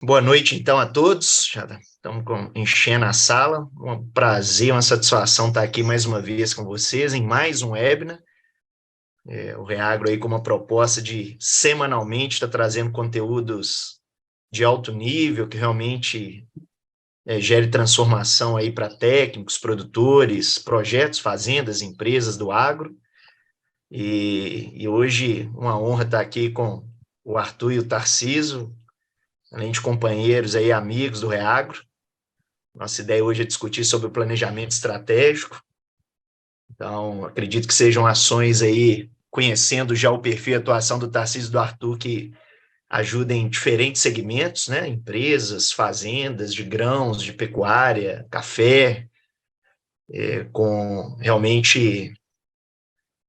Boa noite, então, a todos. Já estamos enchendo a sala. Um prazer, uma satisfação estar aqui mais uma vez com vocês em mais um webinar. O Reagro aí com uma proposta de semanalmente estar trazendo conteúdos de alto nível, que realmente gere transformação aí para técnicos, produtores, projetos, fazendas, empresas do agro. E hoje uma honra estar aqui com o Arthur e o Tarciso, além de companheiros aí, amigos do Reagro. Nossa ideia hoje é discutir sobre o planejamento estratégico. Então, acredito que sejam ações aí, conhecendo já o perfil e atuação do Tarcísio e do Arthur, que ajudem em diferentes segmentos, né? Empresas, fazendas de grãos, de pecuária, café, com realmente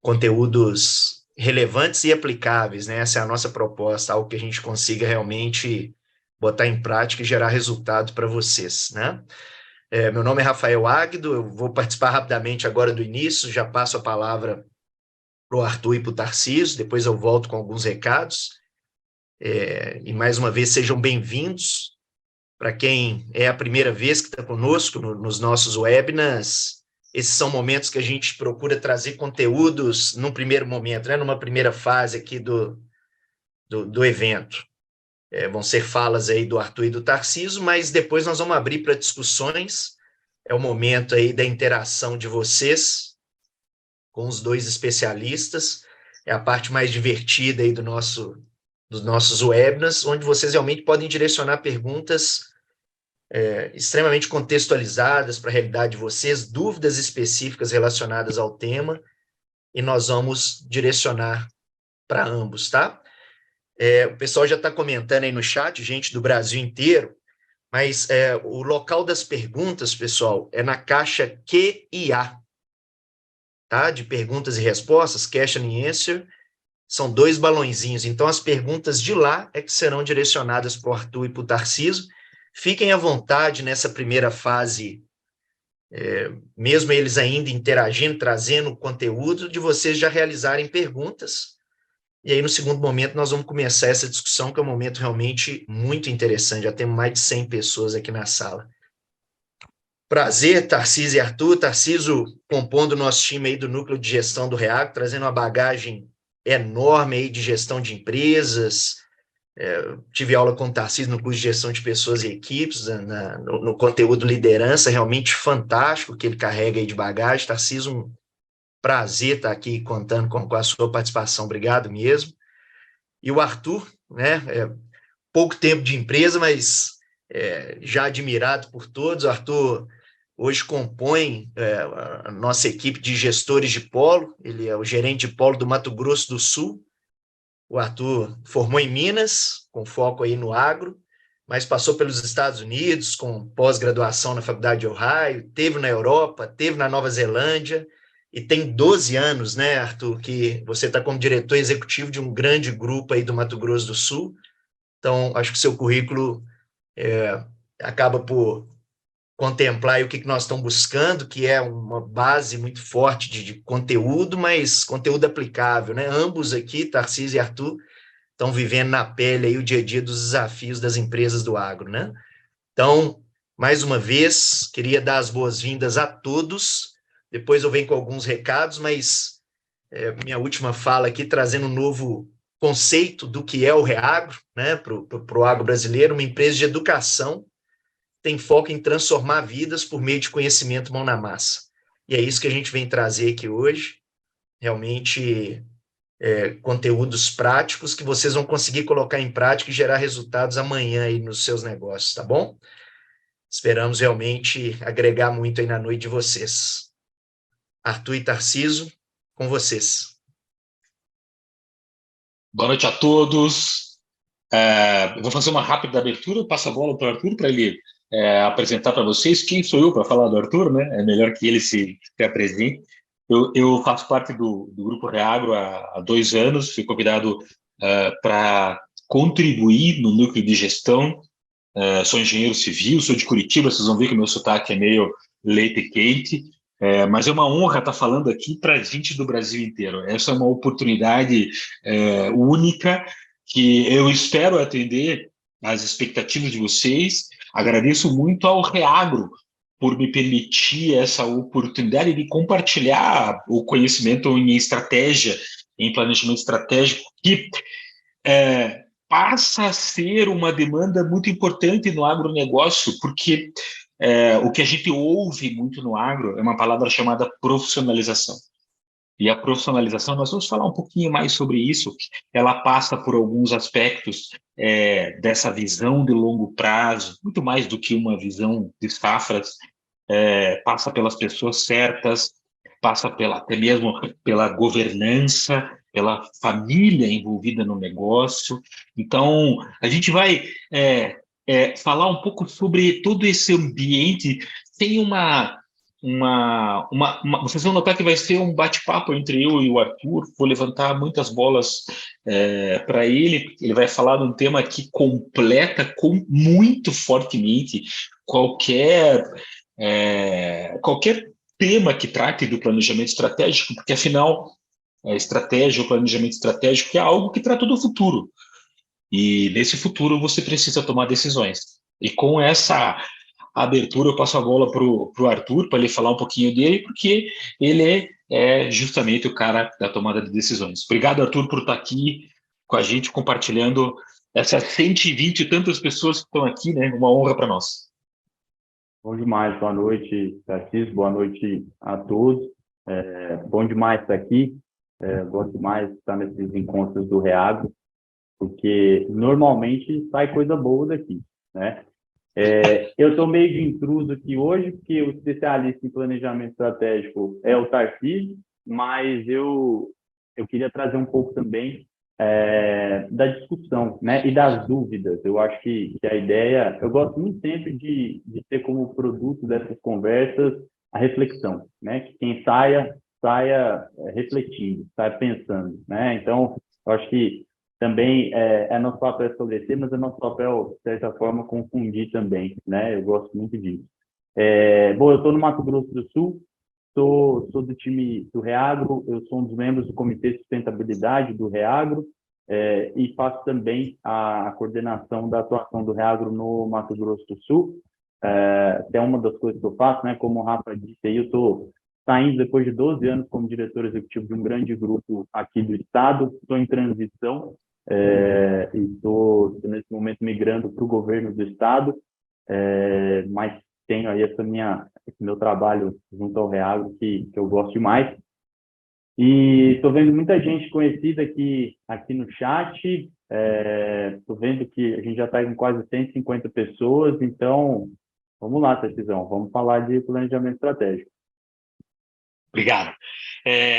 conteúdos relevantes e aplicáveis, né? Essa é a nossa proposta, algo que a gente consiga realmente botar em prática e gerar resultado para vocês, né? Meu nome é Rafael Águido, eu vou participar rapidamente agora do início, já passo a palavra para o Arthur e para o Tarcísio, depois eu volto com alguns recados. E mais uma vez, sejam bem-vindos. Para quem é a primeira vez que está conosco nos nossos webinars, esses são momentos que a gente procura trazer conteúdos num primeiro momento, né, numa primeira fase aqui do evento. Vão ser falas aí do Arthur e do Tarcísio, mas depois nós vamos abrir para discussões. É o momento aí da interação de vocês com os dois especialistas. É a parte mais divertida aí dos nossos webinars, onde vocês realmente podem direcionar perguntas extremamente contextualizadas para a realidade de vocês, dúvidas específicas relacionadas ao tema, e nós vamos direcionar para ambos, tá? O pessoal já está comentando aí no chat, gente do Brasil inteiro, mas o local das perguntas, pessoal, é na caixa Q e A, tá? De perguntas e respostas, question and answer, são dois balõezinhos. Então, as perguntas de lá é que serão direcionadas para o Arthur e para o Tarcísio. Fiquem à vontade nessa primeira fase, mesmo eles ainda interagindo, trazendo conteúdo, de vocês já realizarem perguntas. E aí, no segundo momento, nós vamos começar essa discussão, que é um momento realmente muito interessante. Já temos mais de 100 pessoas aqui na sala. Prazer, Tarcísio e Arthur. Tarcísio compondo o nosso time aí do Núcleo de Gestão do Reagro, trazendo uma bagagem enorme aí de gestão de empresas. Tive aula com o Tarcísio no curso de gestão de pessoas e equipes, no conteúdo liderança, realmente fantástico que ele carrega aí de bagagem. Tarcísio, um prazer estar aqui contando com a sua participação, obrigado mesmo. E o Arthur, né, pouco tempo de empresa, mas já admirado por todos. O Arthur hoje compõe a nossa equipe de gestores de polo, ele é o gerente de polo do Mato Grosso do Sul. O Arthur formou em Minas, com foco aí no agro, mas passou pelos Estados Unidos, com pós-graduação na Faculdade de Ohio, teve na Europa, teve na Nova Zelândia, e tem 12 anos, né, Arthur, que você está como diretor executivo de um grande grupo aí do Mato Grosso do Sul. Então, acho que o seu currículo acaba por contemplar o que nós estamos buscando, que é uma base muito forte de conteúdo, mas conteúdo aplicável, né? Ambos aqui, Tarcísio e Arthur, estão vivendo na pele aí o dia a dia dos desafios das empresas do agro, né? Então, mais uma vez, queria dar as boas-vindas a todos. Depois eu venho com alguns recados, mas minha última fala aqui, trazendo um novo conceito do que é o Reagro, né, para o agro brasileiro, uma empresa de educação, tem foco em transformar vidas por meio de conhecimento mão na massa. E é isso que a gente vem trazer aqui hoje, realmente conteúdos práticos que vocês vão conseguir colocar em prática e gerar resultados amanhã aí nos seus negócios, tá bom? Esperamos realmente agregar muito aí na noite de vocês. Arthur e Tarciso, com vocês. Boa noite a todos. Eu vou fazer uma rápida abertura, passo a bola para o Arthur para ele apresentar para vocês. Quem sou eu para falar do Arthur, né? É melhor que ele se apresente. Eu faço parte do Grupo Reagro há 2 anos, fui convidado para contribuir no núcleo de gestão. Sou engenheiro civil, sou de Curitiba, vocês vão ver que o meu sotaque é meio leite quente. Mas é uma honra estar falando aqui para a gente do Brasil inteiro. Essa é uma oportunidade única que eu espero atender as expectativas de vocês. Agradeço muito ao Reagro por me permitir essa oportunidade de compartilhar o conhecimento em estratégia, em planejamento estratégico, que passa a ser uma demanda muito importante no agronegócio, porque o que a gente ouve muito no agro é uma palavra chamada profissionalização. E a profissionalização, nós vamos falar um pouquinho mais sobre isso, ela passa por alguns aspectos dessa visão de longo prazo, muito mais do que uma visão de safras, passa pelas pessoas certas, passa até mesmo pela governança, pela família envolvida no negócio. Então, a gente vai falar um pouco sobre todo esse ambiente. Tem vocês vão notar que vai ser um bate-papo entre eu e o Arthur. Vou levantar muitas bolas para ele. Ele vai falar de um tema que completa muito fortemente qualquer tema que trate do planejamento estratégico, porque afinal a estratégia, o planejamento estratégico é algo que trata do futuro. E nesse futuro você precisa tomar decisões. E com essa abertura eu passo a bola para o Arthur, para ele falar um pouquinho dele, porque ele é justamente o cara da tomada de decisões. Obrigado, Arthur, por estar aqui com a gente, compartilhando essas 120 e tantas pessoas que estão aqui, né? Uma honra para nós. Bom demais, boa noite, Tarcísio, boa noite a todos. Bom demais estar aqui, gosto demais de estar nesses encontros do Reagro, porque normalmente sai coisa boa daqui, né? Eu estou meio de intruso aqui hoje, porque o especialista em planejamento estratégico é o Tarcísio, mas eu queria trazer um pouco também da discussão, né, e das dúvidas. Eu acho que a ideia, eu gosto muito sempre de ter como produto dessas conversas a reflexão, né, que quem saia refletindo, saia pensando, né. Então, eu acho que também é nosso papel estabelecer, mas é nosso papel, de certa forma, confundir também, né, eu gosto muito disso. Bom, eu estou no Mato Grosso do Sul, sou do time do Reagro, eu sou um dos membros do Comitê de Sustentabilidade do Reagro, e faço também a coordenação da atuação do Reagro no Mato Grosso do Sul. É uma das coisas que eu faço, né? Como o Rafa disse aí, eu estou saindo depois de 12 anos como diretor executivo de um grande grupo aqui do estado, estou em transição e estou nesse momento migrando para o governo do estado, mas tenho aí esse meu trabalho junto ao Reagro que eu gosto demais. E estou vendo muita gente conhecida aqui no chat. Estou vendo que a gente já está com quase 150 pessoas. Então, vamos lá, Tarcisão. Vamos falar de planejamento estratégico. Obrigado.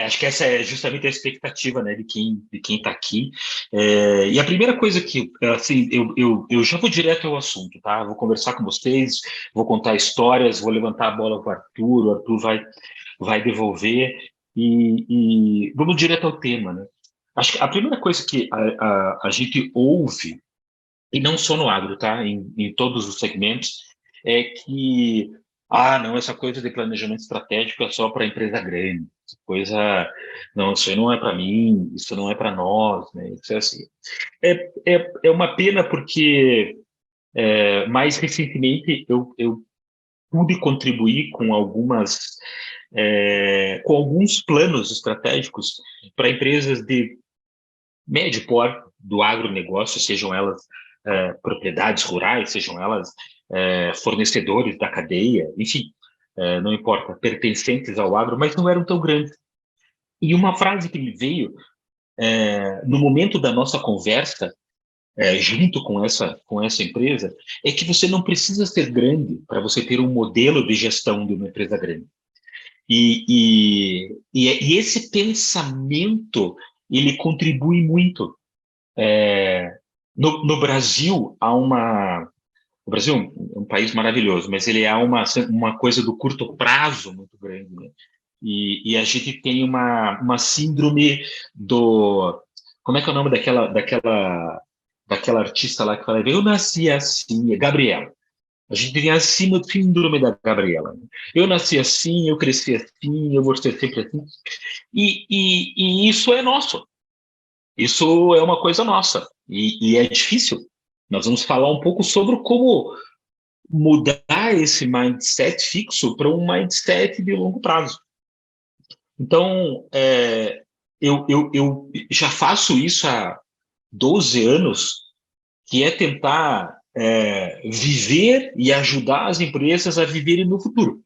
Acho que essa é justamente a expectativa, né, de quem está aqui. E a primeira coisa que, assim, eu já vou direto ao assunto, tá? Vou conversar com vocês, vou contar histórias, vou levantar a bola para o Arthur vai devolver e vamos direto ao tema, né? Acho que a primeira coisa que a gente ouve, e não só no agro, tá? Em todos os segmentos, é que não, essa coisa de planejamento estratégico é só para empresa grande. Essa coisa, não, isso aí não é para mim, isso não é para nós, né? Isso é assim. É uma pena porque mais recentemente eu pude contribuir com alguns planos estratégicos para empresas de médio porte do agronegócio, sejam elas propriedades rurais, sejam elas fornecedores da cadeia, enfim, não importa, pertencentes ao agro, mas não eram tão grandes. E uma frase que me veio no momento da nossa conversa, junto com essa empresa, é que você não precisa ser grande para você ter um modelo de gestão de uma empresa grande. E esse pensamento, ele contribui muito. No Brasil, o Brasil é um país maravilhoso, mas ele há uma coisa do curto prazo muito grande, né? E a gente tem uma síndrome do... Como é que é o nome daquela artista lá que fala, eu nasci assim, é Gabriela. A gente tem a síndrome da Gabriela. Né? Eu nasci assim, eu cresci assim, eu vou ser sempre assim. E isso é nosso. Isso é uma coisa nossa. E é difícil Nós vamos falar um pouco sobre como mudar esse mindset fixo para um mindset de longo prazo. Então, eu já faço isso há 12 anos, que é tentar viver e ajudar as empresas a viverem no futuro.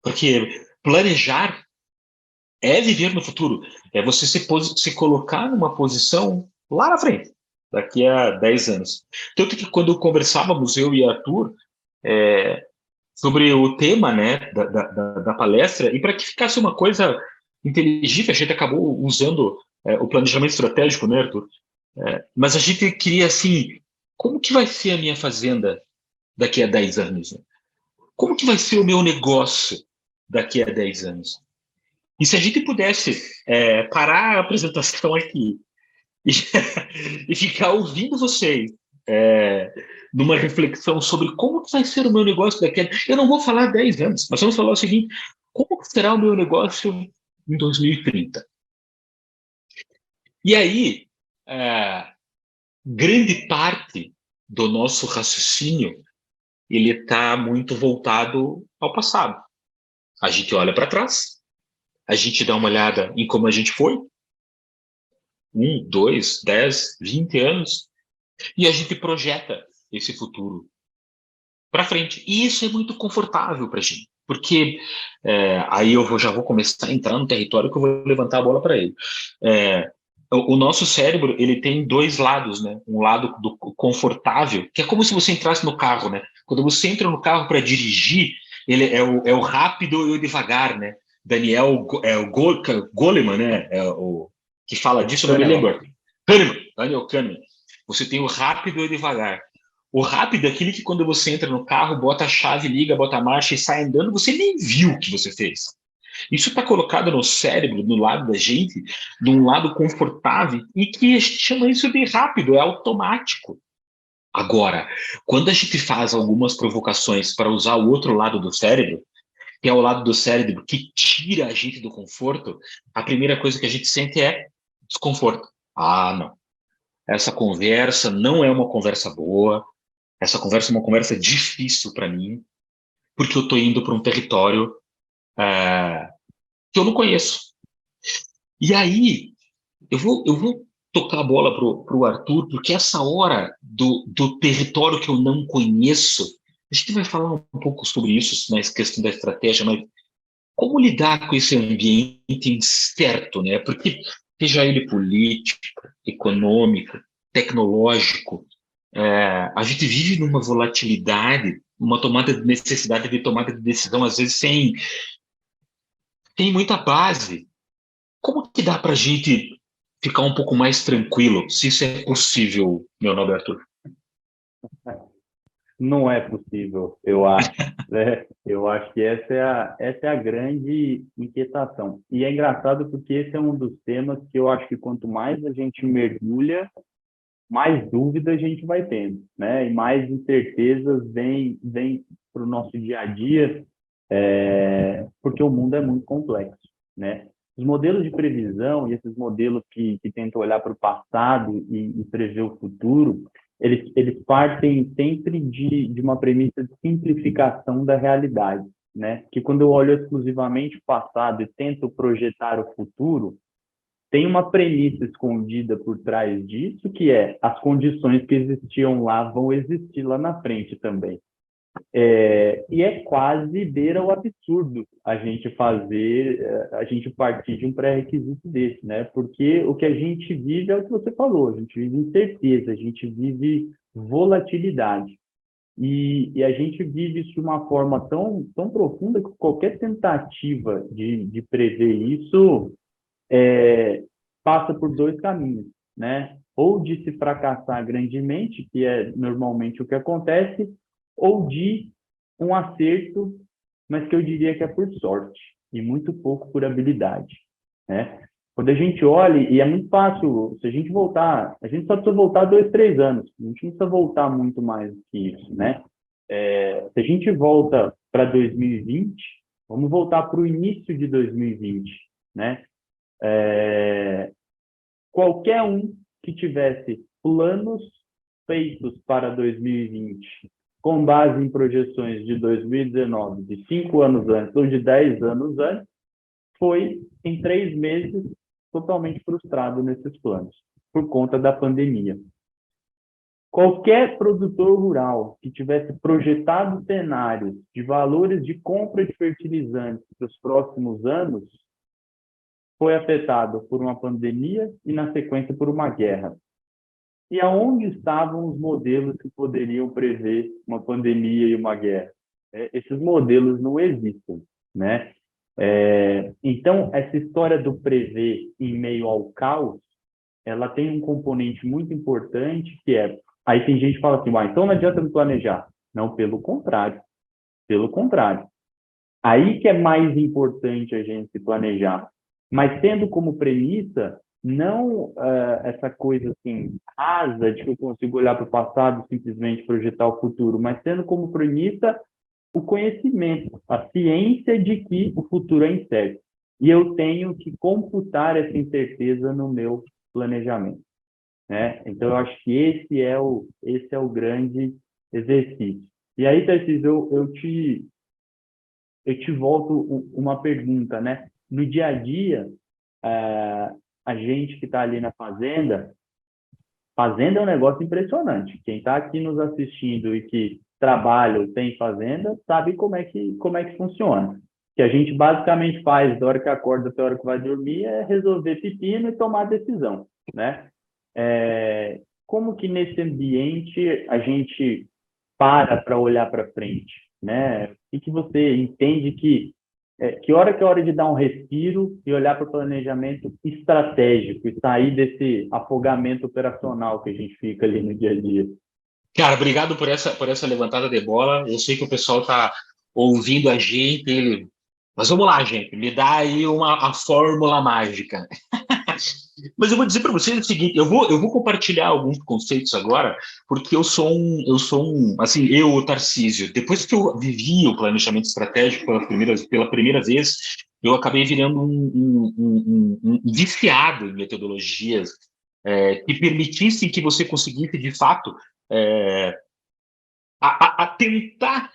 Porque planejar é viver no futuro, é você se colocar numa posição lá na frente, daqui a 10 anos. Tanto que quando conversávamos, eu e Arthur, sobre o tema, né, da palestra, e para que ficasse uma coisa inteligível, a gente acabou usando o planejamento estratégico, né, Arthur? Mas a gente queria, assim, como que vai ser a minha fazenda daqui a 10 anos? Né? Como que vai ser o meu negócio daqui a 10 anos? E se a gente pudesse parar a apresentação aqui e, e ficar ouvindo vocês numa reflexão sobre como que vai ser o meu negócio daqui a... Eu não vou falar 10 anos, mas vamos falar o seguinte, como será o meu negócio em 2030? E aí, grande parte do nosso raciocínio ele está muito voltado ao passado. A gente olha para trás, a gente dá uma olhada em como a gente foi, 1, 2, 10, 20 anos, e a gente projeta esse futuro para frente. E isso é muito confortável para a gente, porque aí já vou começar a entrar no território que eu vou levantar a bola para ele. O nosso cérebro ele tem dois lados, né? Um lado do confortável, que é como se você entrasse no carro, né? Quando você entra no carro para dirigir, ele é o rápido e o devagar, né? Daniel Goleman, né? O que fala disso, não me lembro. Daniel Kahneman. Você tem o rápido e o devagar. O rápido é aquele que quando você entra no carro, bota a chave, liga, bota a marcha e sai andando, você nem viu o que você fez. Isso está colocado no cérebro, no lado da gente, de um lado confortável, e que a gente chama isso de rápido, é automático. Agora, quando a gente faz algumas provocações para usar o outro lado do cérebro, que é o lado do cérebro que tira a gente do conforto, a primeira coisa que a gente sente é desconforto. Ah, não. Essa conversa não é uma conversa boa, essa conversa é uma conversa difícil para mim, porque eu estou indo para um território que eu não conheço. E aí, eu vou tocar a bola pro Arthur, porque essa hora do território que eu não conheço, a gente vai falar um pouco sobre isso, na questão da estratégia, mas como lidar com esse ambiente incerto, né? Porque, seja ele político, econômico, tecnológico, a gente vive numa volatilidade, uma necessidade de tomada de decisão, às vezes, sem muita base. Como que dá para a gente ficar um pouco mais tranquilo, se isso é possível, meu nobre Arthur? Não é possível, eu acho. Né? Eu acho que essa é a grande inquietação. E é engraçado porque esse é um dos temas que eu acho que quanto mais a gente mergulha, mais dúvida a gente vai tendo, né? E mais incertezas vêm para o nosso dia a dia, porque o mundo é muito complexo, né? Os modelos de previsão e esses modelos que tentam olhar para o passado e prever o futuro, eles partem sempre de uma premissa de simplificação da realidade, né? Que quando eu olho exclusivamente o passado e tento projetar o futuro, tem uma premissa escondida por trás disso, que é as condições que existiam lá vão existir lá na frente também. E é quase beira o absurdo a gente partir de um pré-requisito desse, né? Porque o que a gente vive é o que você falou, a gente vive incerteza, a gente vive volatilidade. E a gente vive isso de uma forma tão, tão profunda que qualquer tentativa de prever isso passa por dois caminhos, né? Ou de se fracassar grandemente, que é normalmente o que acontece, ou de um acerto, mas que eu diria que é por sorte e muito pouco por habilidade, né? Quando a gente olha, e é muito fácil, se a gente voltar, a gente só precisa voltar 2, 3 anos, a gente não precisa voltar muito mais do que isso, né? Se a gente volta para 2020, vamos voltar para o início de 2020, né? Qualquer um que tivesse planos feitos para 2020, com base em projeções de 2019, de 5 anos antes ou de 10 anos antes, foi, em 3 meses, totalmente frustrado nesses planos, por conta da pandemia. Qualquer produtor rural que tivesse projetado cenários de valores de compra de fertilizantes para os próximos anos foi afetado por uma pandemia e, na sequência, por uma guerra. E aonde estavam os modelos que poderiam prever uma pandemia e uma guerra? Esses modelos não existem, né? Então, essa história do prever em meio ao caos, ela tem um componente muito importante, que é... Aí tem gente que fala assim, então não adianta me planejar. Não, pelo contrário. Pelo contrário. Aí que é mais importante a gente se planejar. Mas tendo como premissa, não essa coisa assim, rasa de que eu consigo olhar para o passado e simplesmente projetar o futuro, mas tendo como premissa o conhecimento, a ciência de que o futuro é incerto. E eu tenho que computar essa incerteza no meu planejamento, né? Então, eu acho que esse é o grande exercício. E aí, Tarcísio, eu te volto uma pergunta, né? No dia a dia, a gente que está ali na fazenda é um negócio impressionante. Quem está aqui nos assistindo e que trabalha ou tem fazenda sabe como é que funciona. O que a gente basicamente faz da hora que acorda até a hora que vai dormir é resolver pepino e tomar decisão, né? Como que nesse ambiente a gente para olhar para frente, né? O que você entende que hora que é hora de dar um respiro e olhar para o planejamento estratégico e sair desse afogamento operacional que a gente fica ali no dia a dia? Cara, obrigado por essa levantada de bola. Eu sei que o pessoal está ouvindo a gente, mas vamos lá, gente, me dá aí a fórmula mágica. Mas eu vou dizer para vocês o seguinte, eu vou compartilhar alguns conceitos agora, porque eu sou assim, o Tarcísio, depois que eu vivi o planejamento estratégico pela primeira vez, eu acabei virando um viciado em metodologias que permitissem que você conseguisse, de fato, a tentar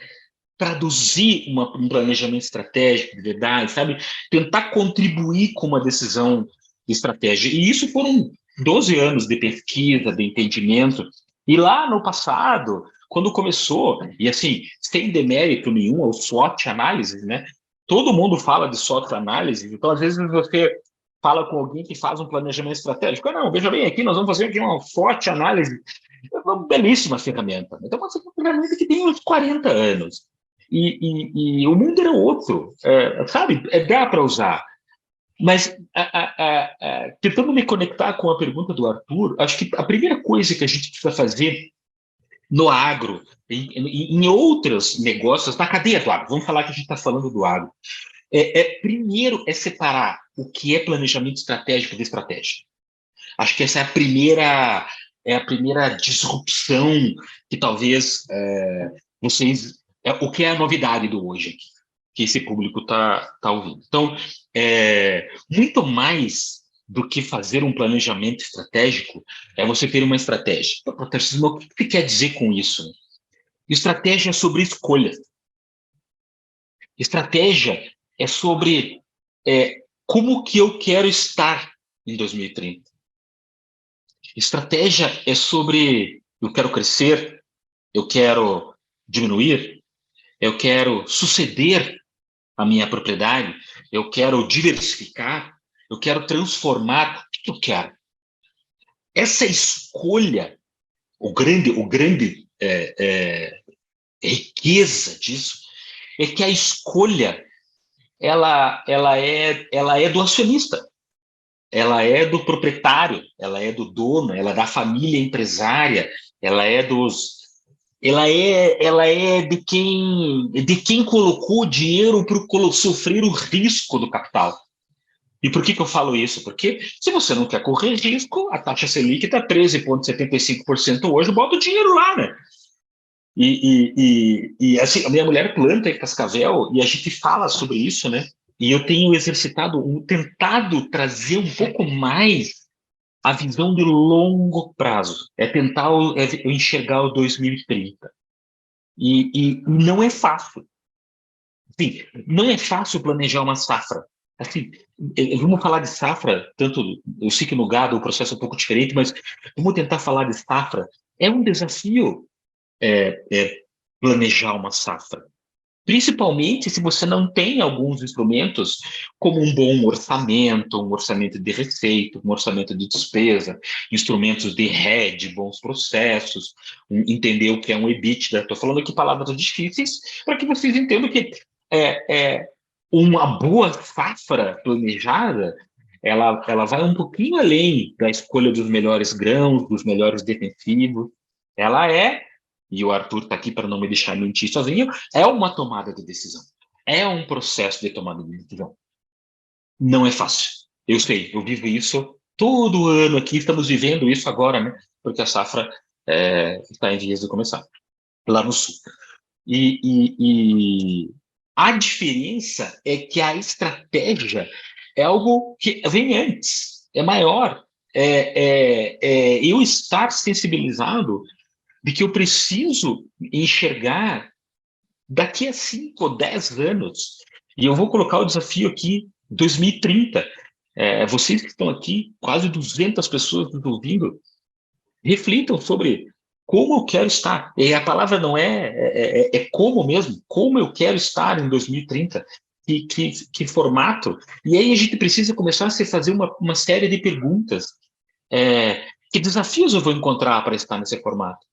traduzir um planejamento estratégico de verdade, sabe? Tentar contribuir com uma decisão de estratégia. E isso foram 12 anos de pesquisa, de entendimento. E lá no passado, quando começou, e assim, sem demérito nenhum ao SWOT análise, né? Todo mundo fala de SWOT análise, então às vezes você fala com alguém que faz um planejamento estratégico. Não, veja bem, aqui nós vamos fazer aqui uma SWOT análise. É uma belíssima ferramenta. Então, é uma ferramenta que tem uns 40 anos. E o mundo era outro, sabe? Dá para usar. Mas, tentando me conectar com a pergunta do Arthur, acho que a primeira coisa que a gente precisa fazer no agro, em outros negócios, na cadeia do agro, vamos falar que a gente está falando do agro, primeiro é separar o que é planejamento estratégico de estratégia. Acho que essa é a primeira disrupção que talvez vocês... o que é a novidade do hoje aqui, que esse público está ouvindo. Então, muito mais do que fazer um planejamento estratégico, é você ter uma estratégia. O que você quer dizer com isso? Estratégia é sobre escolha. Estratégia é sobre como que eu quero estar em 2030. Estratégia é sobre eu quero crescer, eu quero diminuir, eu quero suceder a minha propriedade, eu quero diversificar, eu quero transformar, o que eu quero? Essa escolha, o grande riqueza disso, é que a escolha ela é do acionista, ela é do proprietário, ela é do dono, ela é da família empresária, ela é de quem colocou o dinheiro para sofrer o risco do capital. E por que eu falo isso? Porque se você não quer correr risco, a taxa Selic está 13,75% hoje, bota o dinheiro lá, né? E assim, a minha mulher planta em Cascavel e a gente fala sobre isso, né? E eu tenho tentado trazer um pouco mais a visão de longo prazo, é tentar enxergar o 2030. E não é fácil. Sim, não é fácil planejar uma safra. Assim, vamos falar de safra, tanto, eu sei que no gado o processo é um pouco diferente, mas vamos tentar falar de safra. É um desafio planejar uma safra. Principalmente se você não tem alguns instrumentos, como um bom orçamento, um orçamento de receita, um orçamento de despesa, instrumentos de RED, bons processos, entender o que é um EBITDA. Estou falando aqui palavras difíceis para que vocês entendam que uma boa safra planejada, ela vai um pouquinho além da escolha dos melhores grãos, dos melhores defensivos. Ela e o Arthur está aqui para não me deixar mentir sozinho, é uma tomada de decisão. É um processo de tomada de decisão. Não é fácil. Eu sei, eu vivo isso todo ano aqui, estamos vivendo isso agora, né? Porque a safra está em vias de começar, lá no sul. E a diferença é que a estratégia é algo que vem antes, é maior. Eu estar sensibilizado de que eu preciso enxergar daqui a 5 ou 10 anos, e eu vou colocar o desafio aqui, 2030. Vocês que estão aqui, quase 200 pessoas nos ouvindo, reflitam sobre como eu quero estar. E a palavra não é como mesmo, como eu quero estar em 2030, que formato. E aí a gente precisa começar a se fazer uma série de perguntas. Que desafios eu vou encontrar para estar nesse formato?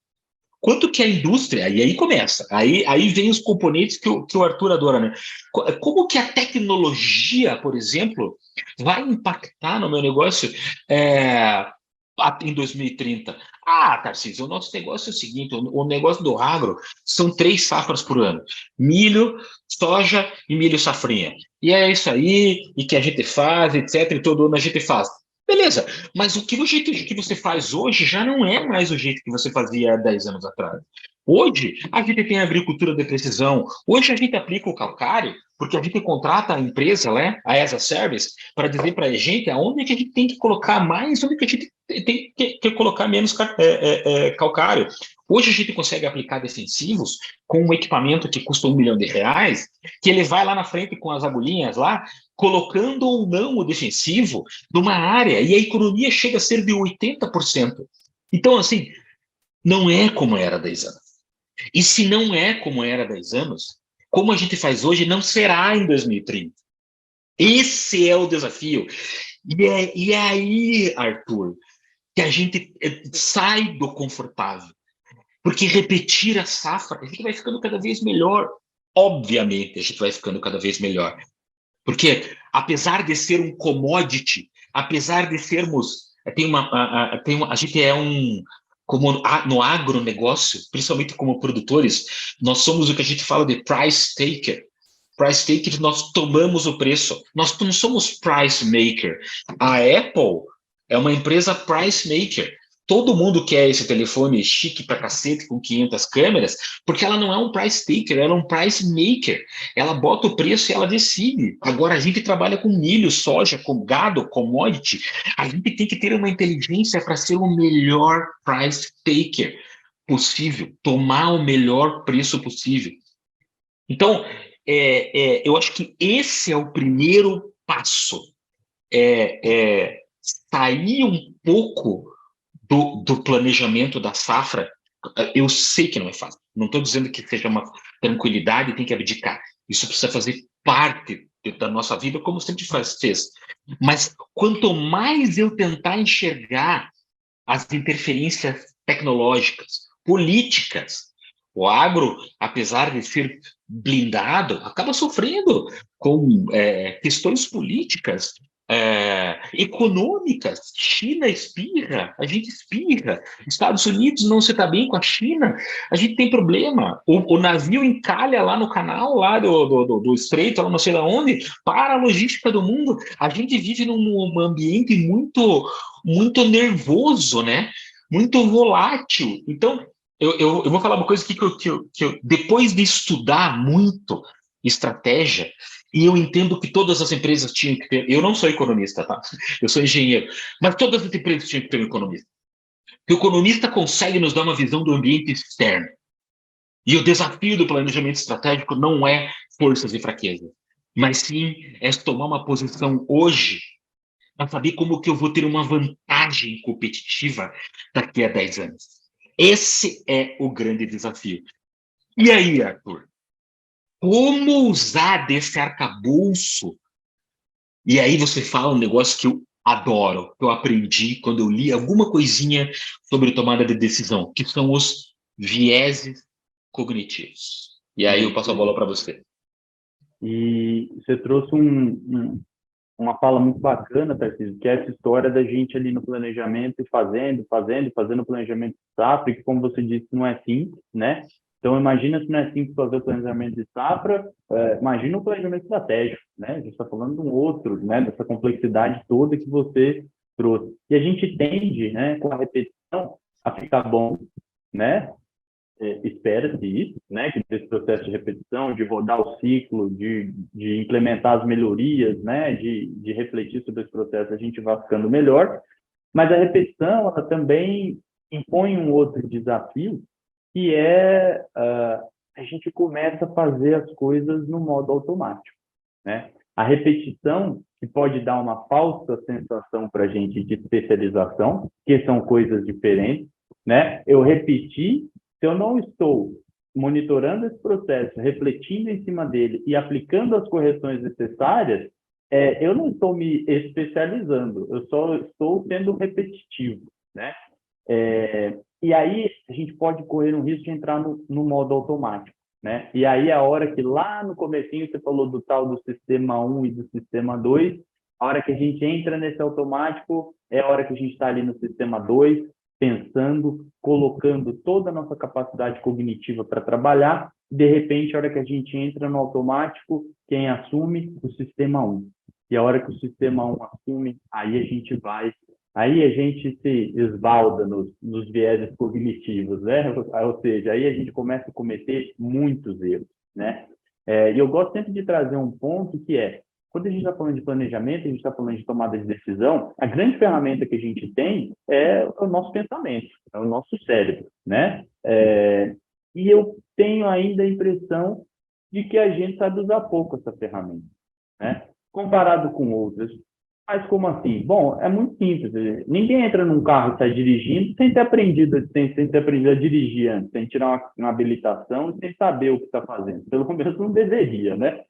Quanto que a indústria, e aí começa, aí vem os componentes que o Arthur adora, né? Como que a tecnologia, por exemplo, vai impactar no meu negócio em 2030? Tarcísio, o nosso negócio é o seguinte, o negócio do agro são 3 safras por ano, milho, soja e milho safrinha. E é isso aí, e que a gente faz, etc, e todo ano a gente faz. Beleza, mas o jeito que você faz hoje já não é mais o jeito que você fazia há 10 anos atrás. Hoje, a gente tem a agricultura de precisão. Hoje, a gente aplica o calcário, porque a gente contrata a empresa, né, a ESA Service, para dizer para a gente aonde que a gente tem que colocar mais, onde que a gente tem que colocar menos calcário. Hoje, a gente consegue aplicar defensivos com um equipamento que custa R$1 milhão, que ele vai lá na frente com as agulhinhas lá, colocando ou não o defensivo numa área, e a economia chega a ser de 80%. Então, assim, não é como era há 10 anos. E se não é como era há 10 anos, como a gente faz hoje, não será em 2030. Esse é o desafio. E é aí, Arthur, que a gente sai do confortável. Porque repetir a safra, a gente vai ficando cada vez melhor. Obviamente, a gente vai ficando cada vez melhor. Porque, apesar de ser um commodity, apesar de sermos... a gente é como no agronegócio, principalmente como produtores, nós somos o que a gente fala de price taker. Price taker, nós tomamos o preço. Nós não somos price maker. A Apple é uma empresa price maker. Todo mundo quer esse telefone chique pra cacete, com 500 câmeras, porque ela não é um price taker, ela é um price maker. Ela bota o preço e ela decide. Agora, a gente trabalha com milho, soja, com gado, commodity. A gente tem que ter uma inteligência para ser o melhor price taker possível, tomar o melhor preço possível. Então, eu acho que esse é o primeiro passo. Sair um pouco do planejamento da safra. Eu sei que não é fácil. Não estou dizendo que seja uma tranquilidade e tem que abdicar. Isso precisa fazer parte da nossa vida, como sempre fez. Mas quanto mais eu tentar enxergar as interferências tecnológicas, políticas, o agro, apesar de ser blindado, acaba sofrendo com questões políticas, econômicas. China espirra, a gente espirra. Estados Unidos não se está bem com a China, a gente tem problema. O navio encalha lá no canal lá do estreito, lá não sei de onde, para a logística do mundo. A gente vive num ambiente muito, muito nervoso, né? Muito volátil. Então, eu vou falar uma coisa aqui que eu, depois de estudar muito estratégia, E eu entendo que todas as empresas tinham que ter. Eu não sou economista, tá? Eu sou engenheiro. Mas todas as empresas tinham que ter um economista. Porque o economista consegue nos dar uma visão do ambiente externo. E o desafio do planejamento estratégico não é forças e fraquezas, mas sim é tomar uma posição hoje para saber como que eu vou ter uma vantagem competitiva daqui a 10 anos. Esse é o grande desafio. E aí, Arthur? Como usar desse arcabouço? E aí você fala um negócio que eu adoro, que eu aprendi quando eu li alguma coisinha sobre tomada de decisão, que são os vieses cognitivos. E aí eu passo a bola para você. E você trouxe uma fala muito bacana, Tarcísio, que é essa história da gente ali no planejamento e fazendo o planejamento de safra, que, como você disse, não é simples, né? Então, imagina se não é simples fazer o planejamento de safra, imagina o planejamento estratégico, né? A gente está falando de um outro, né? Dessa complexidade toda que você trouxe. E a gente tende, né, com a repetição, a ficar bom, né? Espera-se isso, né, que esse processo de repetição, de rodar o ciclo, de implementar as melhorias, né, de refletir sobre esse processo, a gente vai ficando melhor, mas a repetição, ela também impõe um outro desafio, que é a gente começa a fazer as coisas no modo automático, né? A repetição, que pode dar uma falsa sensação para a gente de especialização, que são coisas diferentes, né? Eu repeti, se eu não estou monitorando esse processo, refletindo em cima dele e aplicando as correções necessárias, eu não estou me especializando, eu só estou sendo repetitivo, né? E aí a gente pode correr um risco de entrar no modo automático, né? E aí a hora que lá no comecinho você falou do tal do sistema 1 e do sistema 2, a hora que a gente entra nesse automático é a hora que a gente está ali no sistema 2, pensando, colocando toda a nossa capacidade cognitiva para trabalhar, de repente, a hora que a gente entra no automático, quem assume? O sistema 1. E a hora que o sistema 1 assume, aí a gente se esbalda nos vieses cognitivos, né? Ou seja, aí a gente começa a cometer muitos erros, né? E eu gosto sempre de trazer um ponto que é, quando a gente está falando de planejamento, a gente está falando de tomada de decisão, a grande ferramenta que a gente tem é o nosso pensamento, é o nosso cérebro, né? E eu tenho ainda a impressão de que a gente sabe usar pouco essa ferramenta, né? Comparado com outras. Mas como assim? Bom, é muito simples. Ninguém entra num carro e sai dirigindo sem ter aprendido a dirigir antes, sem tirar uma habilitação e sem saber o que está fazendo. Pelo menos não deveria, né?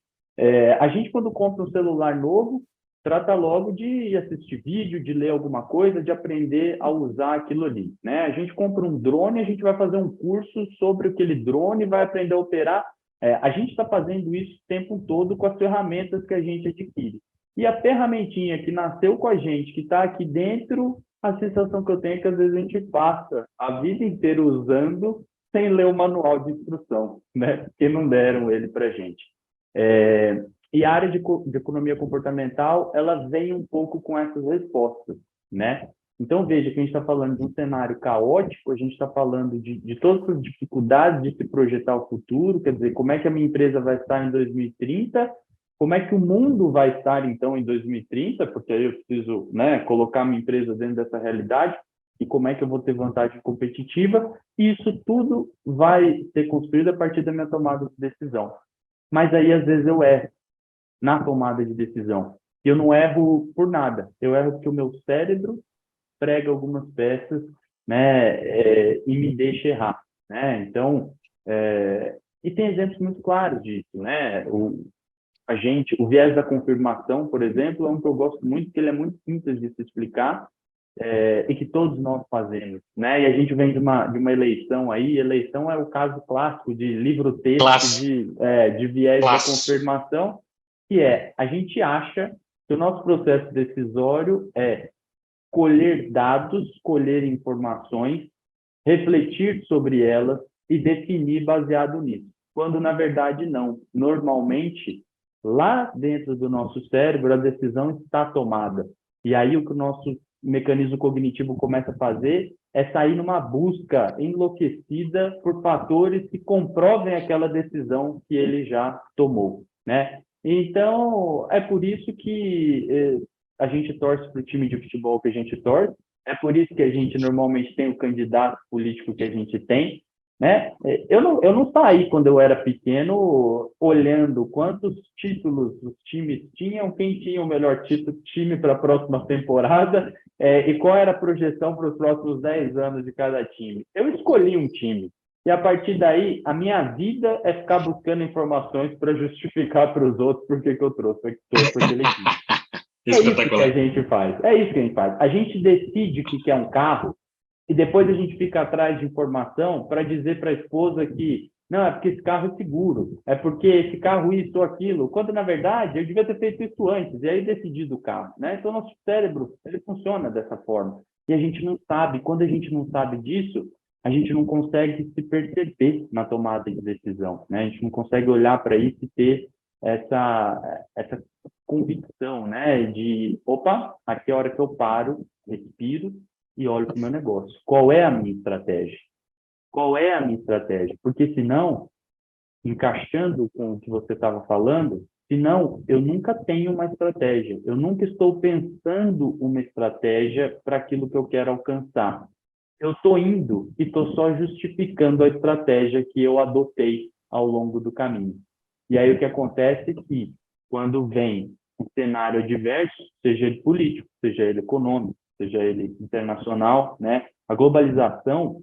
A gente, quando compra um celular novo, trata logo de assistir vídeo, de ler alguma coisa, de aprender a usar aquilo ali, né? A gente compra um drone, a gente vai fazer um curso sobre aquele drone, vai aprender a operar. A gente está fazendo isso o tempo todo com as ferramentas que a gente adquire. E a ferramentinha que nasceu com a gente, que está aqui dentro, a sensação que eu tenho é que às vezes a gente passa a vida inteira usando sem ler o manual de instrução, né? Porque não deram ele para a gente. E a área de economia comportamental, ela vem um pouco com essas respostas, né? Então, veja que a gente está falando de um cenário caótico, a gente está falando de todas as dificuldades de se projetar o futuro, quer dizer, como é que a minha empresa vai estar em 2030, como é que o mundo vai estar, então, em 2030, porque aí eu preciso, né, colocar a minha empresa dentro dessa realidade, e como é que eu vou ter vantagem competitiva, e isso tudo vai ser construído a partir da minha tomada de decisão. Mas aí, às vezes, eu erro na tomada de decisão. E eu não erro por nada, eu erro porque o meu cérebro prega algumas peças, né, e me deixa errar, né? Então, e tem exemplos muito claros disso, né? O viés da confirmação, por exemplo, é um que eu gosto muito, porque ele é muito simples de se explicar, e que todos nós fazemos, né? E a gente vem de uma eleição aí, eleição é o caso clássico de livro-texto de viés da confirmação, que a gente acha que o nosso processo decisório é colher dados, colher informações, refletir sobre elas e definir baseado nisso. Quando, na verdade, não. Normalmente, lá dentro do nosso cérebro, a decisão está tomada. E aí o que o nosso mecanismo cognitivo começa a fazer é sair numa busca enlouquecida por fatores que comprovem aquela decisão que ele já tomou, né? Então, é por isso que a gente torce para o time de futebol que a gente torce, é por isso que a gente normalmente tem o candidato político que a gente tem, né? Eu não saí, quando eu era pequeno, olhando quantos títulos os times tinham, quem tinha o melhor time para a próxima temporada, e qual era a projeção para os próximos 10 anos de cada time. Eu escolhi um time. E a partir daí, a minha vida é ficar buscando informações para justificar para os outros por que eu torço para aquele time. É isso que a gente faz. É isso que a gente faz. A gente decide o que quer um carro e depois a gente fica atrás de informação para dizer para a esposa que não, é porque esse carro é seguro, é porque esse carro isso ou aquilo, quando na verdade eu devia ter feito isso antes, e aí decidido o carro, né? Então nosso cérebro, ele funciona dessa forma. E a gente não sabe, quando a gente não sabe disso, a gente não consegue se perceber na tomada de decisão, né? A gente não consegue olhar para isso e ter essa convicção, né? De, opa, aqui é a hora que eu paro, respiro e olho para o meu negócio. Qual é a minha estratégia? Qual é a minha estratégia? Porque senão, encaixando com o que você estava falando, senão eu nunca tenho uma estratégia. Eu nunca estou pensando uma estratégia para aquilo que eu quero alcançar. Eu estou indo e estou só justificando a estratégia que eu adotei ao longo do caminho. E aí o que acontece é que, quando vem um cenário adverso, seja ele político, seja ele econômico, seja ele internacional, né? A globalização,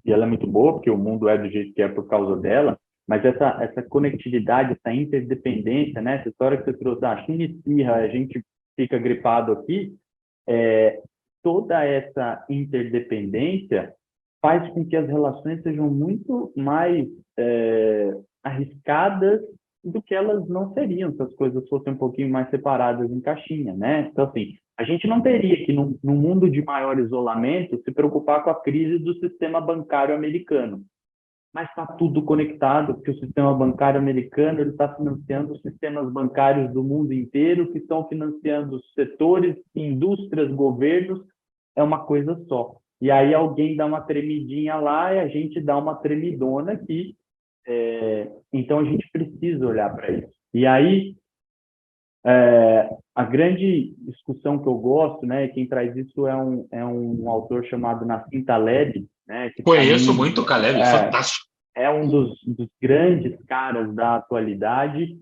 e ela é muito boa, porque o mundo é do jeito que é por causa dela, mas essa conectividade, essa interdependência, né? Essa história que você trouxe, a China espirra, a gente fica gripado aqui, toda essa interdependência faz com que as relações sejam muito mais arriscadas do que elas não seriam se as coisas fossem um pouquinho mais separadas em caixinha, né? Então, assim, a gente não teria que, num mundo de maior isolamento, se preocupar com a crise do sistema bancário americano. Mas está tudo conectado, porque o sistema bancário americano está financiando os sistemas bancários do mundo inteiro, que estão financiando setores, indústrias, governos, é uma coisa só. E aí alguém dá uma tremidinha lá e a gente dá uma tremidona aqui. Então a gente precisa olhar para isso. E aí a grande discussão que eu gosto, né, quem traz isso é um autor chamado Nassim Taleb, né, que Conheço muito o Caleb, fantástico. É um dos grandes caras da atualidade.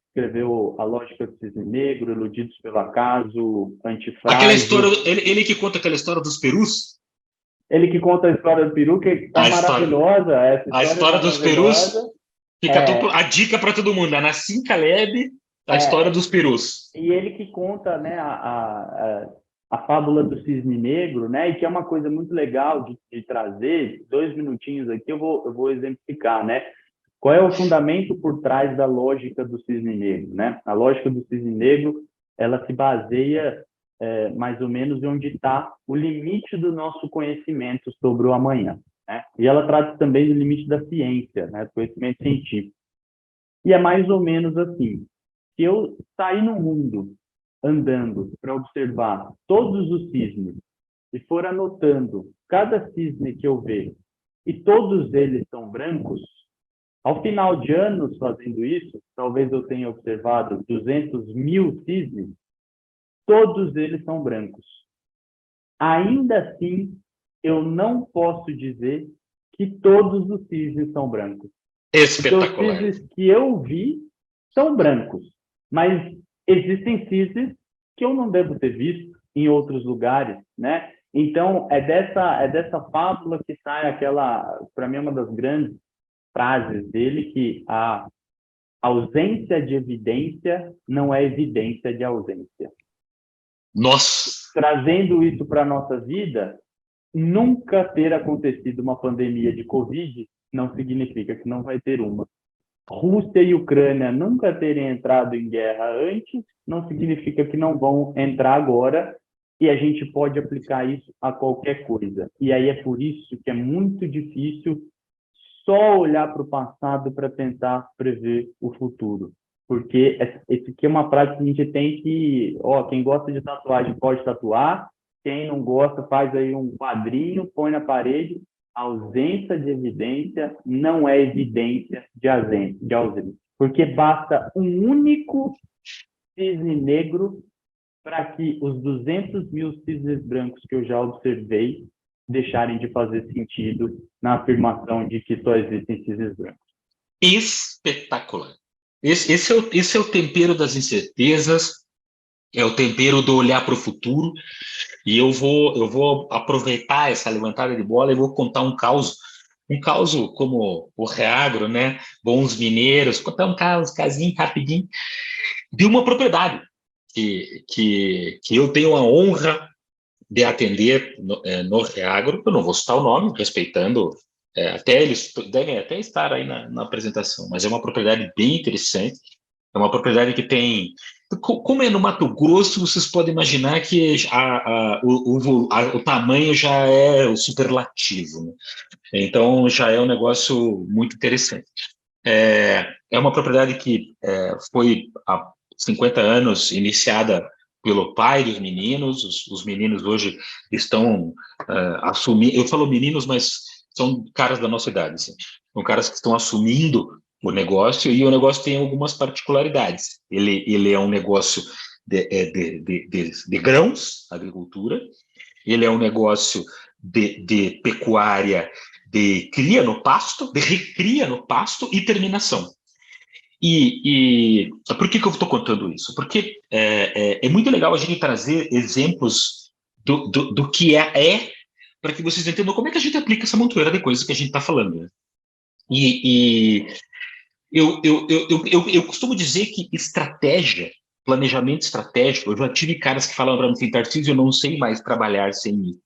Escreveu A Lógica do Cisne Negro, Iludidos pelo Acaso, Antifrágil. Aquela história, ele que conta aquela história dos perus? Ele que conta a história do peru, que é maravilhosa. A história dos perus, fica a dica para todo mundo, a Nassim Taleb, a história dos perus. E ele que conta, né, a fábula do cisne negro, né, e que é uma coisa muito legal de trazer. 2 minutinhos aqui eu vou exemplificar, né? Qual é o fundamento por trás da lógica do cisne negro, né? A lógica do cisne negro, ela se baseia mais ou menos em onde está o limite do nosso conhecimento sobre o amanhã, né? E ela trata também do limite da ciência, né, do conhecimento científico. E é mais ou menos assim: se eu sair no mundo andando para observar todos os cisnes e for anotando cada cisne que eu ver, e todos eles são brancos, ao final de anos fazendo isso, talvez eu tenha observado 200 mil cisnes, todos eles são brancos. Ainda assim, eu não posso dizer que todos os cisnes são brancos. Espetacular. Porque os cisnes que eu vi são brancos, mas existem cisnes que eu não devo ter visto em outros lugares, né? Então, é dessa fábula que sai aquela, para mim, uma das grandes frases dele, que a ausência de evidência não é evidência de ausência. Nossa! Trazendo isso para a nossa vida, nunca ter acontecido uma pandemia de Covid não significa que não vai ter uma. Rússia e Ucrânia nunca terem entrado em guerra antes não significa que não vão entrar agora, e a gente pode aplicar isso a qualquer coisa. E aí é por isso que é muito difícil só olhar para o passado para tentar prever o futuro. Porque esse aqui é uma prática que a gente tem que... quem gosta de tatuagem pode tatuar, quem não gosta faz aí um quadrinho, põe na parede. a ausência de evidência não é evidência de ausência, porque basta um único cisne negro para que os 200 mil cisnes brancos que eu já observei deixarem de fazer sentido na afirmação de que só existem cisnes brancos. Espetacular. Esse é o tempero das incertezas, é o tempero do olhar para o futuro, e eu vou aproveitar essa levantada de bola e vou contar um caso como o Reagro, né? Bons mineiros, contar um casinho rapidinho de uma propriedade que eu tenho a honra de atender no Reagro. Eu não vou citar o nome, respeitando, até eles devem até estar aí na apresentação, mas é uma propriedade bem interessante, é uma propriedade que tem, como é no Mato Grosso, vocês podem imaginar que o tamanho já é o superlativo, né? Então já é um negócio muito interessante. É uma propriedade que foi há 50 anos iniciada pelo pai dos meninos. Os meninos hoje estão assumindo, eu falo meninos, mas são caras da nossa idade, assim. São caras que estão assumindo o negócio, e o negócio tem algumas particularidades. Ele é um negócio de grãos, agricultura, ele é um negócio de pecuária, de cria no pasto, de recria no pasto e terminação. E por que eu estou contando isso? Porque é muito legal a gente trazer exemplos do que para que vocês entendam como é que a gente aplica essa montoeira de coisas que a gente está falando, né? Eu costumo dizer que estratégia, planejamento estratégico, eu já tive caras que falam para mim assim, Tarcísio, eu não sei mais trabalhar sem isso.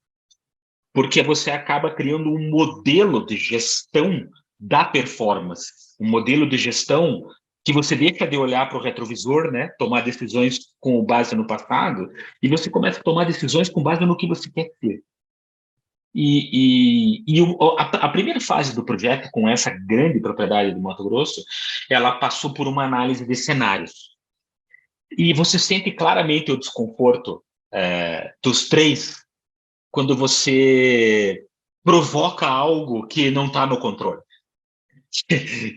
Porque você acaba criando um modelo de gestão da performance, um modelo de gestão que você deixa de olhar para o retrovisor, né, tomar decisões com base no passado, e você começa a tomar decisões com base no que você quer ter. A primeira fase do projeto, com essa grande propriedade do Mato Grosso, ela passou por uma análise de cenários. E você sente claramente o desconforto dos três quando você provoca algo que não está no controle.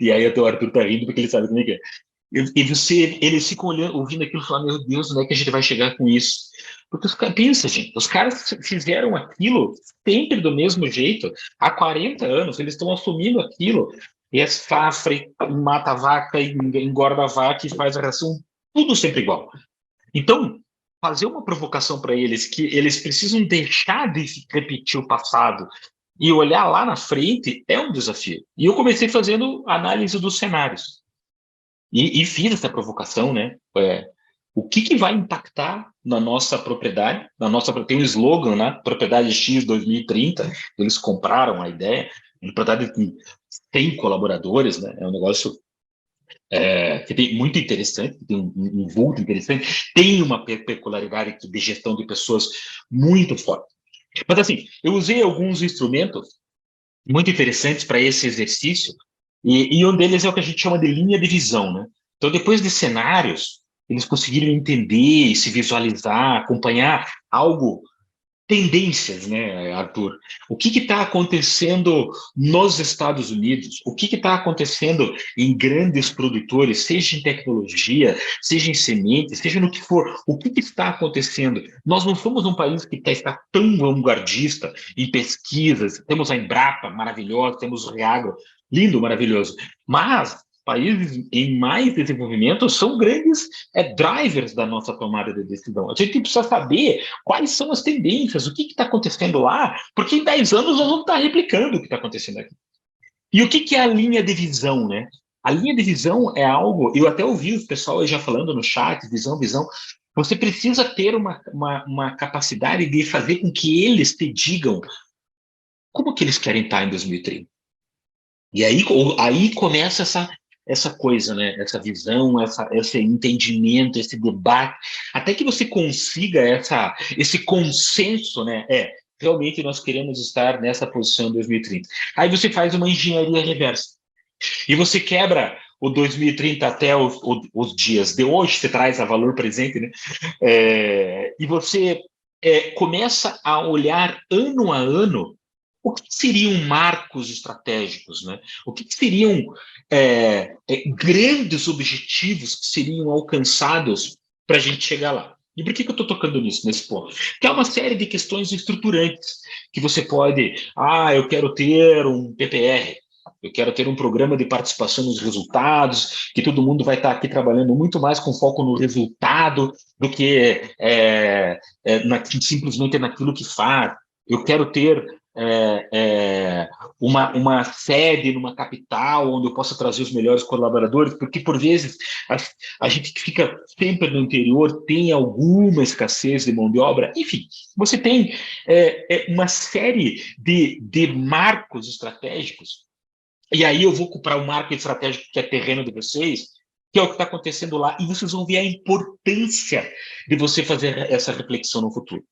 E aí o Arthur tá rindo porque ele sabe como é que é. Eles ficam ouvindo aquilo e falam, meu Deus, onde é que a gente vai chegar com isso? Porque pensa, gente, os caras fizeram aquilo sempre do mesmo jeito, há 40 anos, eles estão assumindo aquilo, e é safra, e mata a vaca, e engorda a vaca, e faz a ração, tudo sempre igual. Então, fazer uma provocação para eles, que eles precisam deixar de repetir o passado e olhar lá na frente, é um desafio. E eu comecei fazendo análise dos cenários. E fiz essa provocação, né? O que vai impactar na nossa propriedade? Tem um slogan, né? Propriedade X 2030. Eles compraram a ideia. Uma propriedade com 100 colaboradores, né? É um negócio que tem muito interessante, tem um vulto interessante, tem uma peculiaridade de gestão de pessoas muito forte. Mas assim, eu usei alguns instrumentos muito interessantes para esse exercício, e um deles é o que a gente chama de linha de visão, né? Então, depois de cenários, eles conseguiram entender e se visualizar, acompanhar tendências, né, Arthur? O que está acontecendo nos Estados Unidos? O que está acontecendo em grandes produtores, seja em tecnologia, seja em sementes, seja no que for? O que está acontecendo? Nós não somos um país que está tão vanguardista em pesquisas. Temos a Embrapa, maravilhosa, temos o Reagro, lindo, maravilhoso. Mas países em mais desenvolvimento são grandes drivers da nossa tomada de decisão. A gente precisa saber quais são as tendências, o que está acontecendo lá, porque em 10 anos nós vamos estar replicando o que está acontecendo aqui. E o que é a linha de visão, né? A linha de visão é algo, eu até ouvi o pessoal já falando no chat, visão. Você precisa ter uma capacidade de fazer com que eles te digam como que eles querem estar em 2030. E aí começa essa coisa, né? Essa visão, esse entendimento, esse debate, até que você consiga esse consenso, né? Realmente nós queremos estar nessa posição em 2030. Aí você faz uma engenharia reversa. E você quebra o 2030 até os dias de hoje, você traz a valor presente, né? E você começa a olhar ano a ano O que seriam marcos estratégicos, né? O que seriam grandes objetivos que seriam alcançados para a gente chegar lá? E por que eu estou tocando nisso, nesse ponto? Porque há uma série de questões estruturantes que você pode... eu quero ter um PPR, eu quero ter um programa de participação nos resultados, que todo mundo vai estar aqui trabalhando muito mais com foco no resultado do que simplesmente naquilo que faz. Eu quero ter uma sede numa capital onde eu possa trazer os melhores colaboradores, porque, por vezes, a gente que fica sempre no interior tem alguma escassez de mão de obra. Enfim, você tem uma série de marcos estratégicos, e aí eu vou comprar o marco estratégico que é terreno de vocês, que é o que está acontecendo lá, e vocês vão ver a importância de você fazer essa reflexão no futuro.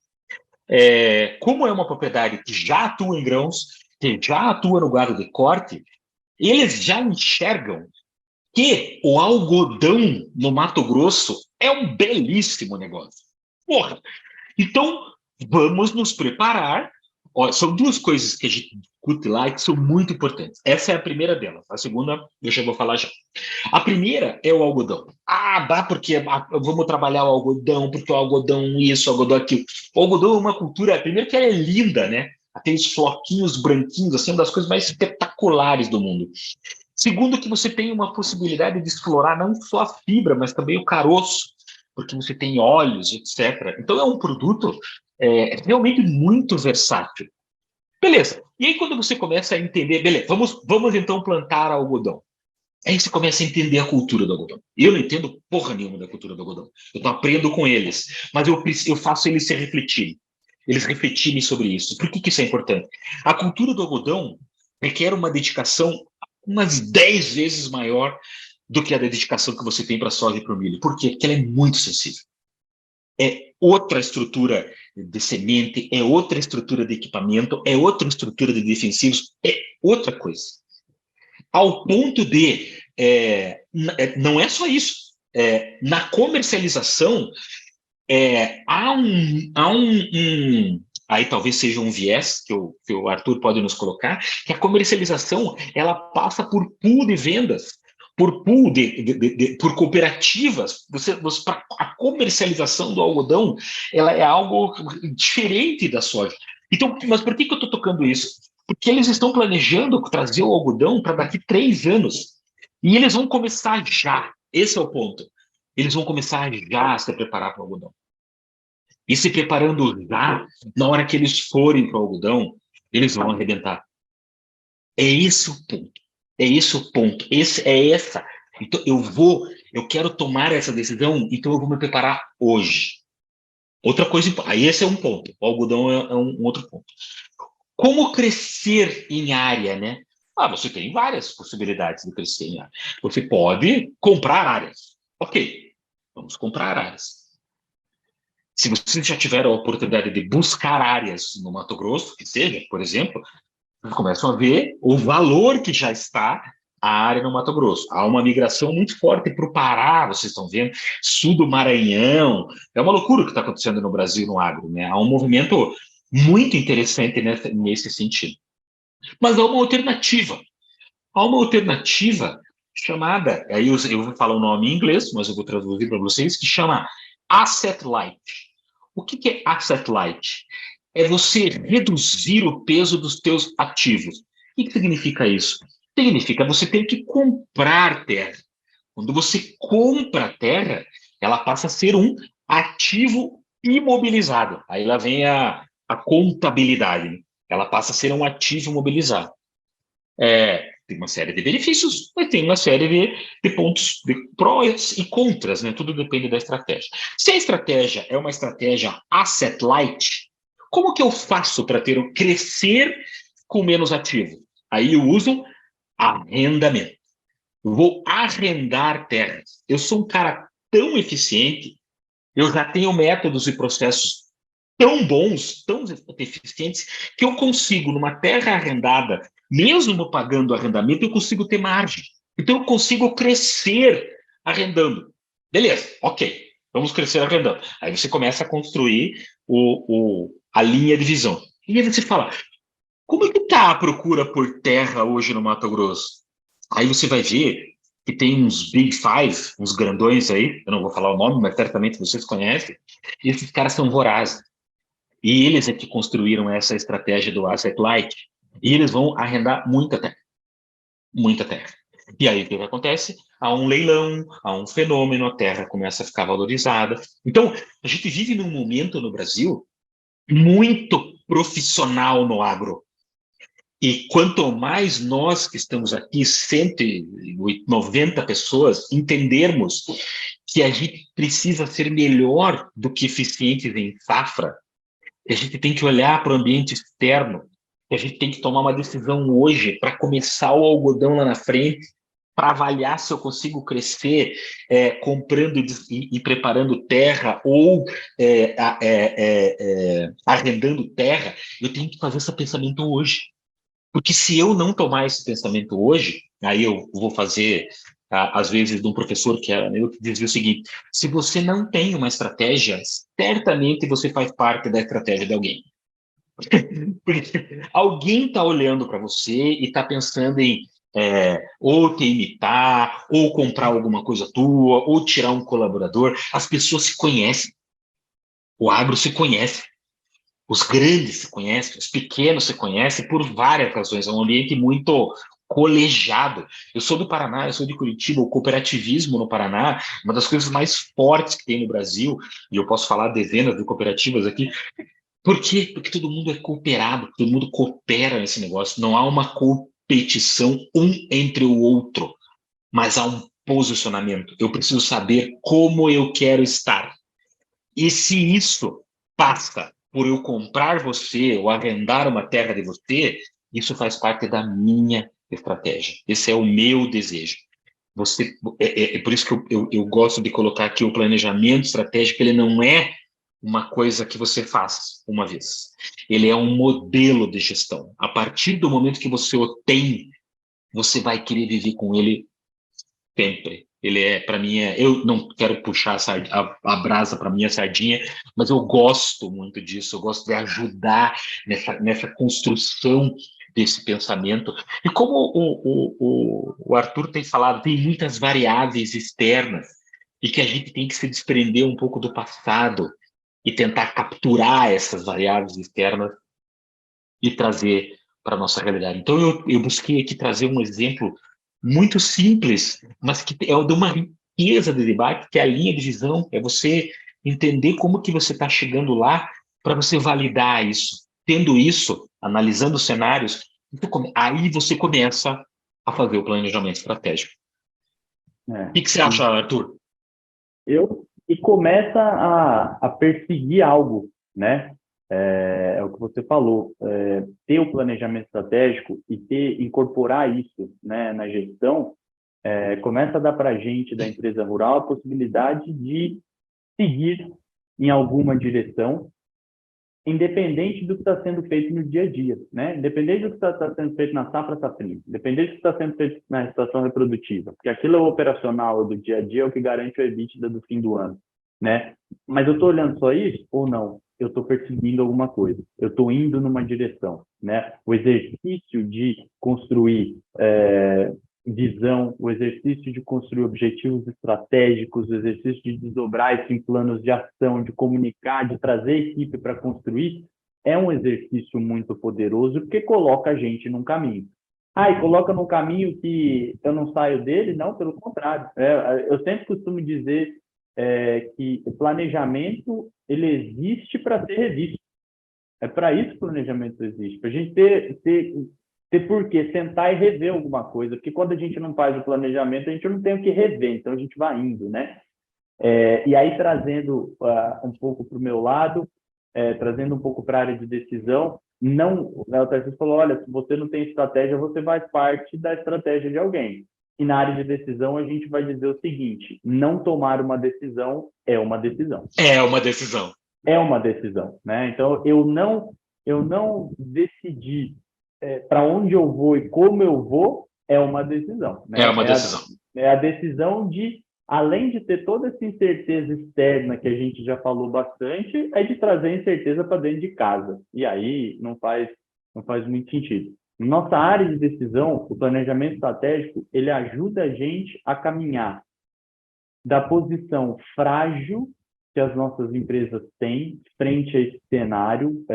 Como é uma propriedade que já atua em grãos, que já atua no gado de corte, eles já enxergam que o algodão no Mato Grosso é um belíssimo negócio. Porra! Então, vamos nos preparar. Ó, são duas coisas que a gente discute lá e que são muito importantes. Essa é a primeira delas. A segunda, eu já vou falar já. A primeira é o algodão. Porque vamos trabalhar o algodão, porque o algodão isso, o algodão aquilo. O algodão é uma cultura, primeiro que ela é linda, né? Aqueles floquinhos branquinhos, assim, uma das coisas mais espetaculares do mundo. Segundo, que você tem uma possibilidade de explorar não só a fibra, mas também o caroço, porque você tem óleos, etc. Então é um produto realmente muito versátil. Beleza. E aí quando você começa a entender, beleza, vamos então plantar algodão. Aí você começa a entender a cultura do algodão. Eu não entendo porra nenhuma da cultura do algodão. Eu aprendo com eles, mas eu faço eles se refletirem. Eles refletirem sobre isso. Por que isso é importante? A cultura do algodão requer uma dedicação umas 10 vezes maior do que a dedicação que você tem para a soja e para o milho. Por quê? Porque ela é muito sensível. É outra estrutura de semente, é outra estrutura de equipamento, é outra estrutura de defensivos, é outra coisa. Ao ponto de, não é só isso, na comercialização, aí talvez seja um viés que o Arthur pode nos colocar, que a comercialização ela passa por pool de vendas, por pool por cooperativas. A comercialização do algodão ela é algo diferente da soja. Então, mas por que eu estou tocando isso? Porque eles estão planejando trazer o algodão para daqui 3 anos. E eles vão começar já. Esse é o ponto. Eles vão começar já a se preparar para o algodão. E se preparando já, na hora que eles forem para o algodão, eles vão arrebentar. É esse o ponto. É esse o ponto. Essa. Então, eu quero tomar essa decisão, então eu vou me preparar hoje. Outra coisa, aí esse é um ponto. O algodão é um outro ponto. Como crescer em área, né? Você tem várias possibilidades de crescer em área. Você pode comprar áreas. Ok, vamos comprar áreas. Se você já tiver a oportunidade de buscar áreas no Mato Grosso, que seja, por exemplo, começam a ver o valor que já está a área no Mato Grosso. Há uma migração muito forte para o Pará, vocês estão vendo, sul do Maranhão. É uma loucura o que está acontecendo no Brasil, no agro, né? Há um movimento muito interessante nesse sentido. Mas há uma alternativa. Há uma alternativa chamada, aí eu vou falar o nome em inglês, mas eu vou traduzir para vocês, que chama Asset Light. O que é Asset Light? É você reduzir o peso dos teus ativos. O que significa isso? Significa você ter que comprar terra. Quando você compra a terra, ela passa a ser um ativo imobilizado. Aí lá vem a contabilidade. Ela passa a ser um ativo imobilizado. Tem uma série de benefícios, mas tem uma série de pontos, de prós e contras, né? Tudo depende da estratégia. Se a estratégia é uma estratégia asset light, como que eu faço para crescer com menos ativo? Aí eu uso arrendamento. Eu vou arrendar terras. Eu sou um cara tão eficiente, eu já tenho métodos e processos tão bons, tão eficientes, que eu consigo, numa terra arrendada, mesmo pagando arrendamento, eu consigo ter margem. Então, eu consigo crescer arrendando. Beleza, ok, vamos crescer arrendando. Aí você começa a construir a linha de visão. E aí você fala, Como é que está a procura por terra hoje no Mato Grosso? Aí você vai ver que tem uns Big Five, uns grandões aí, eu não vou falar o nome, mas certamente vocês conhecem, e esses caras são vorazes. E eles é que construíram essa estratégia do asset light, e eles vão arrendar muita terra, muita terra. E aí o que acontece? Há um leilão, há um fenômeno, a terra começa a ficar valorizada. Então, a gente vive num momento no Brasil muito profissional no agro. E quanto mais nós que estamos aqui, 190 pessoas, entendermos que a gente precisa ser melhor do que eficientes em safra, que a gente tem que olhar para o ambiente externo, que a gente tem que tomar uma decisão hoje para começar o algodão lá na frente, para avaliar se eu consigo crescer comprando e preparando terra ou arrendando terra, eu tenho que fazer esse pensamento hoje. Porque se eu não tomar esse pensamento hoje, aí eu vou fazer, às vezes, de um professor que era meu, que dizia o seguinte: se você não tem uma estratégia, certamente você faz parte da estratégia de alguém. Porque alguém está olhando para você e está pensando em ou te imitar, ou comprar alguma coisa tua, ou tirar um colaborador. As pessoas se conhecem. O agro se conhece. Os grandes se conhecem, os pequenos se conhecem por várias razões. É um ambiente muito colegiado. Eu sou do Paraná, eu sou de Curitiba. O cooperativismo no Paraná, uma das coisas mais fortes que tem no Brasil, e eu posso falar dezenas de cooperativas aqui. Por quê? Porque todo mundo é cooperado, todo mundo coopera nesse negócio. Não há uma competição um entre o outro, mas há um posicionamento. Eu preciso saber como eu quero estar. E se isso passa por eu comprar você ou arrendar uma terra de você, isso faz parte da minha estratégia. Esse é o meu desejo. Você, por isso que eu gosto de colocar aqui o planejamento estratégico. Ele não é uma coisa que você faz uma vez. Ele é um modelo de gestão. A partir do momento que você o tem, você vai querer viver com ele sempre. Ele para mim, eu não quero puxar a brasa para minha sardinha, mas eu gosto muito disso, eu gosto de ajudar nessa construção desse pensamento. E como o Arthur tem falado, tem muitas variáveis externas e que a gente tem que se desprender um pouco do passado e tentar capturar essas variáveis externas e trazer para a nossa realidade. Então, eu busquei aqui trazer um exemplo muito simples, mas que é de uma riqueza de debate, que é a linha de visão, é você entender como que você está chegando lá para você validar isso. Tendo isso, analisando os cenários, aí você começa a fazer o planejamento estratégico. O que você acha, Arthur? E começa a perseguir algo, né? É o que você falou, ter o planejamento estratégico e incorporar isso, né, na gestão, começa a dar para a gente da empresa rural a possibilidade de seguir em alguma direção, independente do que está sendo feito no dia a dia, né? Independente do que está sendo feito na safra safrinha, independente do que está sendo feito na situação reprodutiva, porque aquilo é o operacional do dia a dia, é o que garante o EBITDA do fim do ano, né? Mas eu estou olhando só isso ou não? Eu estou perseguindo alguma coisa, eu estou indo numa direção, né? O exercício de construir visão, o exercício de construir objetivos estratégicos, o exercício de desdobrar isso em planos de ação, de comunicar, de trazer equipe para construir, é um exercício muito poderoso porque coloca a gente num caminho. E coloca num caminho que eu não saio dele? Não, pelo contrário. Eu sempre costumo dizer que o planejamento ele existe para ser revisto. É para isso que o planejamento existe, para a gente ter por que sentar e rever alguma coisa, porque quando a gente não faz o planejamento, a gente não tem o que rever, então a gente vai indo, né? E aí, trazendo um pouco para o meu lado, trazendo um pouco para a área de decisão, o Tarcísio falou, olha, se você não tem estratégia, você faz parte da estratégia de alguém. E na área de decisão, a gente vai dizer o seguinte, não tomar uma decisão é uma decisão. É uma decisão. É uma decisão, né? Então, eu não decidi para onde eu vou e como eu vou, é uma decisão. Né? É uma decisão. É a decisão de, além de ter toda essa incerteza externa que a gente já falou bastante, é de trazer incerteza para dentro de casa. E aí não faz Não faz muito sentido. Nossa área de decisão, o planejamento estratégico, ele ajuda a gente a caminhar da posição frágil que as nossas empresas têm frente a esse cenário,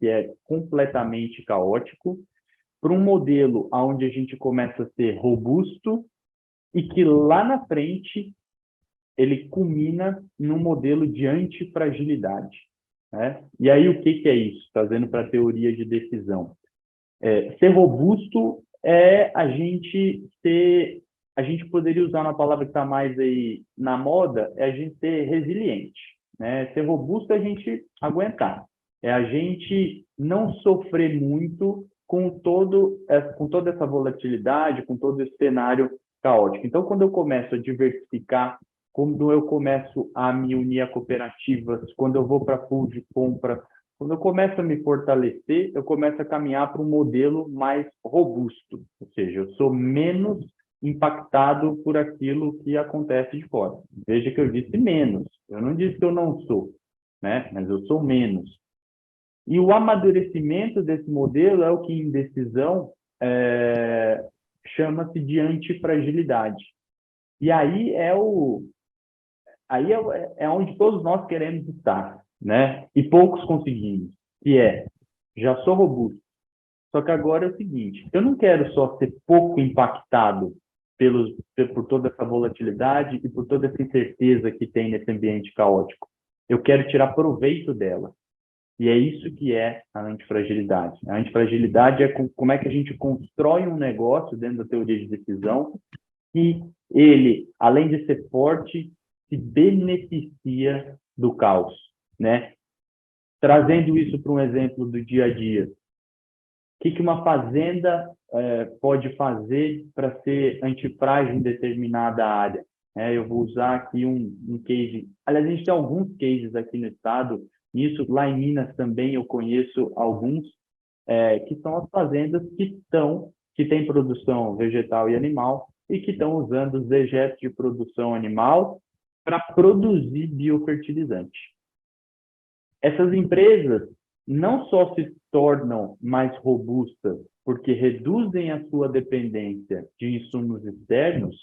que é completamente caótico, para um modelo onde a gente começa a ser robusto e que lá na frente ele culmina num modelo de antifragilidade, né? E aí o que é isso? Trazendo para a teoria de decisão. Ser robusto é a gente poderia usar uma palavra que está mais aí na moda, é a gente ser resiliente, né? Ser robusto é a gente aguentar, é a gente não sofrer muito com toda essa volatilidade, com todo esse cenário caótico. Então, quando eu começo a diversificar, quando eu começo a me unir a cooperativas, quando eu vou para pool de compra, quando eu começo a me fortalecer, eu começo a caminhar para um modelo mais robusto, ou seja, eu sou menos impactado por aquilo que acontece de fora. Veja que eu disse menos, eu não disse que eu não sou, né? Mas eu sou menos. E o amadurecimento desse modelo é o que, em decisão, chama-se de antifragilidade. E aí é onde todos nós queremos estar, né? E poucos conseguimos, que já sou robusto. Só que agora é o seguinte, eu não quero só ser pouco impactado por toda essa volatilidade e por toda essa incerteza que tem nesse ambiente caótico. Eu quero tirar proveito dela. E é isso que é a antifragilidade. A antifragilidade é como é que a gente constrói um negócio dentro da teoria de decisão e ele, além de ser forte, se beneficia do caos, né? Trazendo isso para um exemplo do dia a dia. O que uma fazenda pode fazer para ser antifrágil em determinada área? Eu vou usar aqui um case. Aliás, a gente tem alguns cases aqui no estado. Isso, lá em Minas também eu conheço alguns, que são as fazendas que têm produção vegetal e animal e que estão usando os dejetos de produção animal para produzir biofertilizante. Essas empresas não só se tornam mais robustas porque reduzem a sua dependência de insumos externos,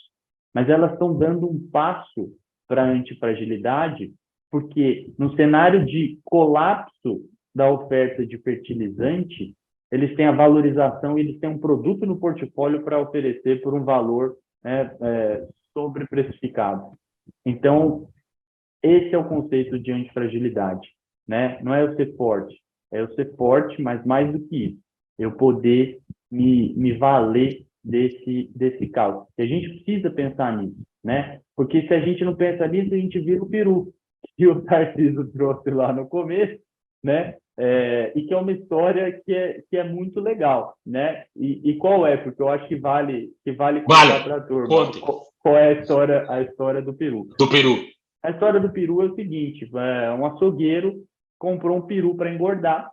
mas elas estão dando um passo para a antifragilidade, porque no cenário de colapso da oferta de fertilizante, eles têm a valorização e eles têm um produto no portfólio para oferecer por um valor sobreprecificado. Então, esse é o conceito de antifragilidade, né? Não é eu ser forte, é eu ser forte, mas mais do que isso, eu poder me valer desse caos. E a gente precisa pensar nisso, né? Porque se a gente não pensa nisso, a gente vira o peru, que o Tarcísio trouxe lá no começo, né? E que é uma história que é muito legal, né? E qual é? Porque eu acho que vale contar para a turma. Conte. Qual é a história do peru? Do Peru. A história do peru é o seguinte, um açougueiro comprou um peru para engordar,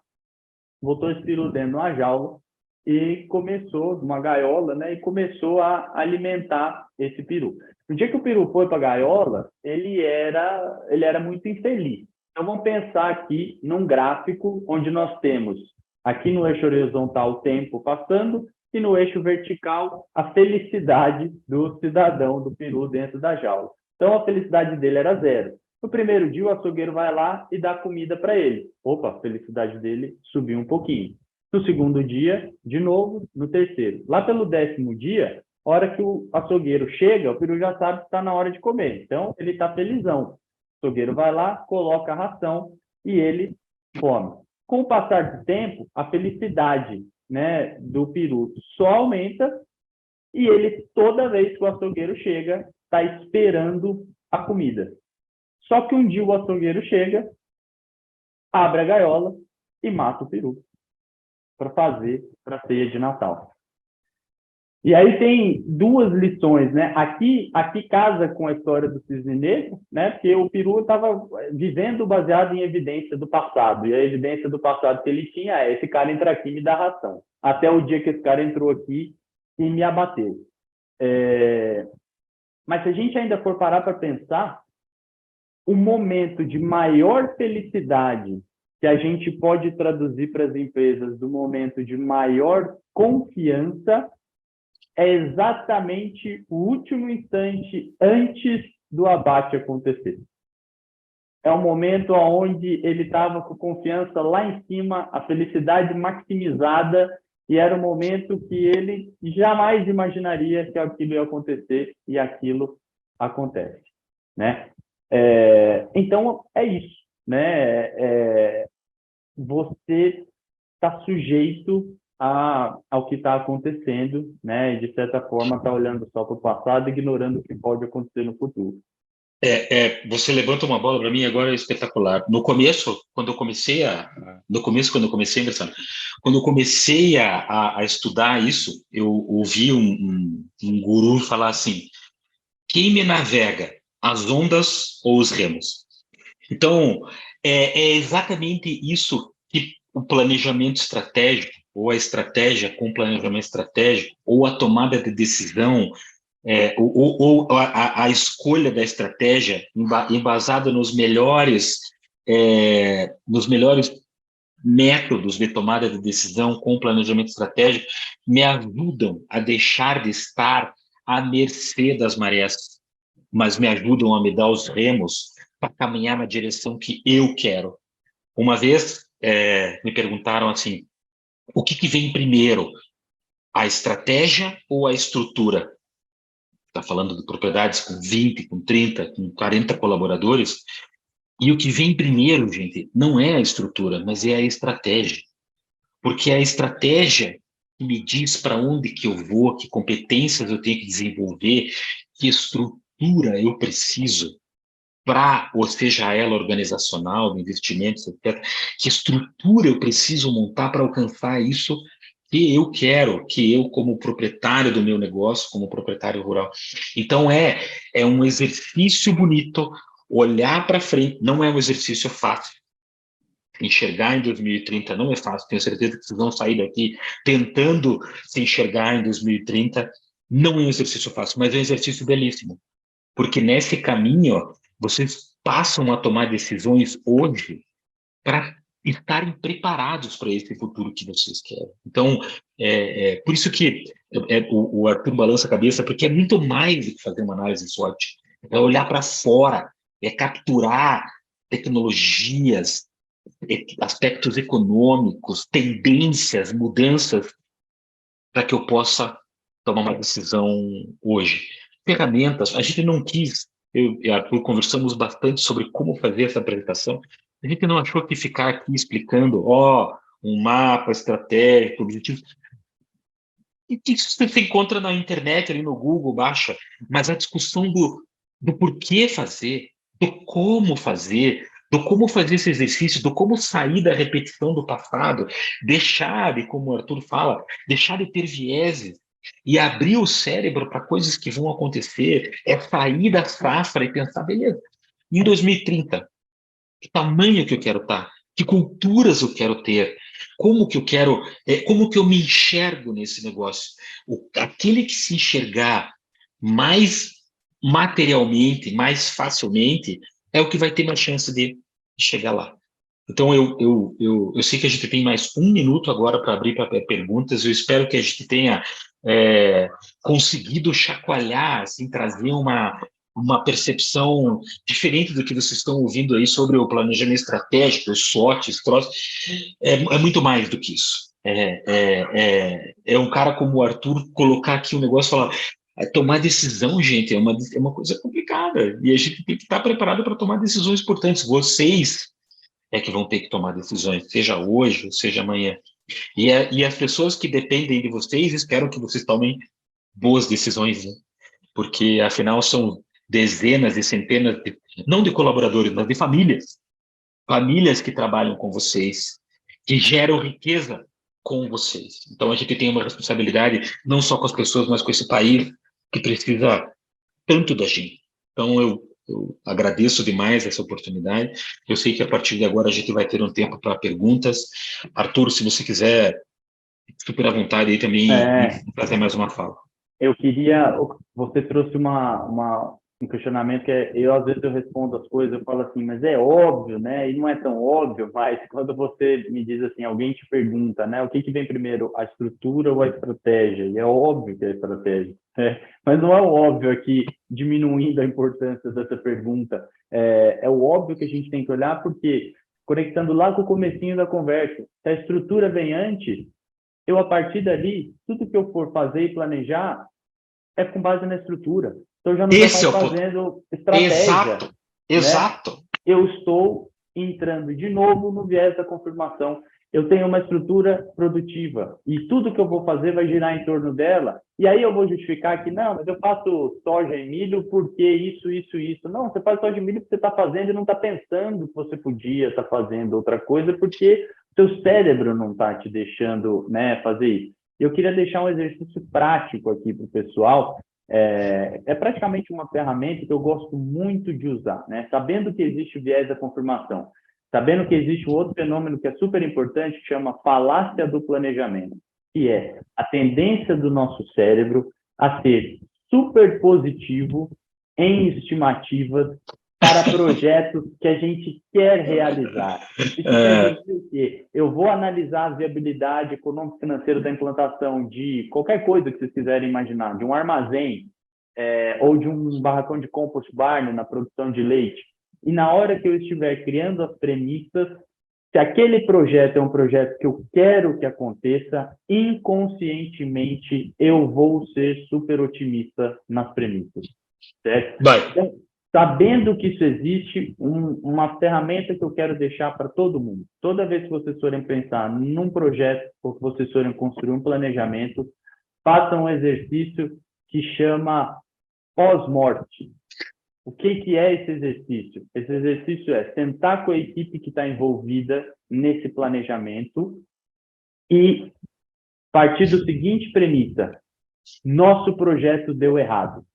botou esse peru dentro de uma jaula e começou, uma gaiola, né? E começou a alimentar esse peru. No dia que o peru foi para a gaiola, ele era muito infeliz. Então, vamos pensar aqui num gráfico onde nós temos, aqui no eixo horizontal, o tempo passando, e no eixo vertical, a felicidade do cidadão do peru dentro da jaula. Então, a felicidade dele era 0. No primeiro dia, o açougueiro vai lá e dá comida para ele. Opa, a felicidade dele subiu um pouquinho. No segundo dia, de novo, no terceiro. Lá pelo 10º dia, a hora que o açougueiro chega, o peru já sabe que está na hora de comer. Então, ele está felizão. O açougueiro vai lá, coloca a ração e ele come. Com o passar do tempo, a felicidade, né, do peru só aumenta e ele, toda vez que o açougueiro chega, está esperando a comida. Só que um dia o açougueiro chega, abre a gaiola e mata o peru para fazer para a ceia de Natal. E aí tem duas lições, né? Aqui casa com a história do cisne negro, né? Porque o peru estava vivendo baseado em evidência do passado. E a evidência do passado que ele tinha é: esse cara entra aqui e me dá ração. Até o dia que esse cara entrou aqui e me abateu. Mas se a gente ainda for parar para pensar, o momento de maior felicidade que a gente pode traduzir para as empresas do momento de maior confiança é exatamente o último instante antes do abate acontecer. É um momento onde ele estava com confiança lá em cima, a felicidade maximizada, e era um momento que ele jamais imaginaria que aquilo ia acontecer, e aquilo acontece, né? Então, é isso, né? Você está sujeito ao que está acontecendo, né? E, de certa forma, está olhando só para o passado, ignorando o que pode acontecer no futuro. Você levanta uma bola para mim agora, é espetacular. No começo, quando eu comecei Anderson, quando eu comecei a estudar isso, eu ouvi um guru falar assim: quem me navega, as ondas ou os remos? Então, é exatamente isso que o planejamento estratégico, ou a estratégia com planejamento estratégico, ou a tomada de decisão, ou a escolha da estratégia embasada nos melhores métodos de tomada de decisão com planejamento estratégico, me ajudam a deixar de estar à mercê das marés, mas me ajudam a me dar os remos para caminhar na direção que eu quero. Uma vez me perguntaram assim, o que vem primeiro, a estratégia ou a estrutura? Está falando de propriedades com 20, com 30, com 40 colaboradores, e o que vem primeiro, gente, não é a estrutura, mas é a estratégia. Porque é a estratégia que me diz para onde que eu vou, que competências eu tenho que desenvolver, que estrutura eu preciso para, ou seja ela organizacional, de investimentos, etc., que estrutura eu preciso montar para alcançar isso que eu quero, que eu, como proprietário do meu negócio, como proprietário rural. Então, é um exercício bonito, olhar para frente, não é um exercício fácil. Enxergar em 2030 não é fácil, tenho certeza que vocês vão sair daqui tentando se enxergar em 2030, não é um exercício fácil, mas é um exercício belíssimo, porque nesse caminho, vocês passam a tomar decisões hoje para estarem preparados para esse futuro que vocês querem. Então, por isso que o Arthur balança a cabeça, porque é muito mais do que fazer uma análise SWOT. É olhar para fora, é capturar tecnologias, aspectos econômicos, tendências, mudanças, para que eu possa tomar uma decisão hoje. Ferramentas, a gente não quis, eu e Arthur conversamos bastante sobre como fazer essa apresentação, a gente não achou que ficar aqui explicando, um mapa estratégico, objetivo, e isso você encontra na internet, ali no Google, baixa, mas a discussão do porquê fazer, do como fazer esse exercício, do como sair da repetição do passado, deixar de, como o Arthur fala, deixar de ter vieses e abrir o cérebro para coisas que vão acontecer, é sair da safra e pensar, beleza, em 2030, que tamanho que eu quero estar, que culturas eu quero ter, como que eu quero, como que eu me enxergo nesse negócio. Aquele que se enxergar mais materialmente, mais facilmente, é o que vai ter mais chance de chegar lá. Então, eu sei que a gente tem mais 1 minuto agora para abrir para perguntas. Eu espero que a gente tenha conseguido chacoalhar, assim, trazer uma percepção diferente do que vocês estão ouvindo aí sobre o planejamento estratégico, os SWOTs, é muito mais do que isso. É um cara como o Arthur colocar aqui um negócio e falar, tomar decisão, gente, é uma coisa complicada, e a gente tem que estar preparado para tomar decisões importantes. Vocês é que vão ter que tomar decisões, seja hoje, seja amanhã. E as pessoas que dependem de vocês esperam que vocês tomem boas decisões, né? Porque, afinal, são dezenas e centenas, não de colaboradores, mas de famílias que trabalham com vocês, que geram riqueza com vocês. Então, a gente tem uma responsabilidade não só com as pessoas, mas com esse país que precisa tanto da gente. Então, eu agradeço demais essa oportunidade. Eu sei que a partir de agora a gente vai ter um tempo para perguntas. Arthur, se você quiser, super à vontade aí também fazer mais uma fala. Eu queria... Você trouxe um questionamento que eu às vezes eu respondo as coisas, eu falo assim, mas é óbvio, né? E não é tão óbvio, mas quando você me diz assim, alguém te pergunta, né? O que vem primeiro, a estrutura ou a estratégia? E é óbvio que é a estratégia, né? Mas não é o óbvio aqui, diminuindo a importância dessa pergunta. É o óbvio que a gente tem que olhar, porque conectando lá com o comecinho da conversa, se a estrutura vem antes, eu, a partir dali, tudo que eu for fazer e planejar é com base na estrutura. Então, eu já não estou Esse mais é o ponto. fazendo estratégia, Exato, né? exato. Eu estou entrando de novo no viés da confirmação. Eu tenho uma estrutura produtiva e tudo que eu vou fazer vai girar em torno dela. E aí eu vou justificar que não, mas eu faço soja e milho porque isso, isso, isso. Não, você faz soja e milho porque você está fazendo e não está pensando que você podia estar fazendo outra coisa porque seu cérebro não está te deixando, né, fazer isso. Eu queria deixar um exercício prático aqui para o pessoal. É praticamente uma ferramenta que eu gosto muito de usar, né? Sabendo que existe o viés da confirmação, sabendo que existe um outro fenômeno que é super importante, que chama falácia do planejamento, que é a tendência do nosso cérebro a ser super positivo em estimativas para projetos que a gente quer realizar. Isso quer dizer o quê? Eu vou analisar a viabilidade econômico-financeira da implantação de qualquer coisa que vocês quiserem imaginar, de um armazém, ou de um barracão de compost barn na produção de leite. E na hora que eu estiver criando as premissas, se aquele projeto é um projeto que eu quero que aconteça, inconscientemente eu vou ser super otimista nas premissas, certo? Então, sabendo que isso existe, uma ferramenta que eu quero deixar para todo mundo. Toda vez que vocês forem pensar num projeto ou que vocês forem construir um planejamento, façam um exercício que chama pós-morte. O que é esse exercício? Esse exercício é sentar com a equipe que está envolvida nesse planejamento e partir do seguinte premissa: nosso projeto deu errado.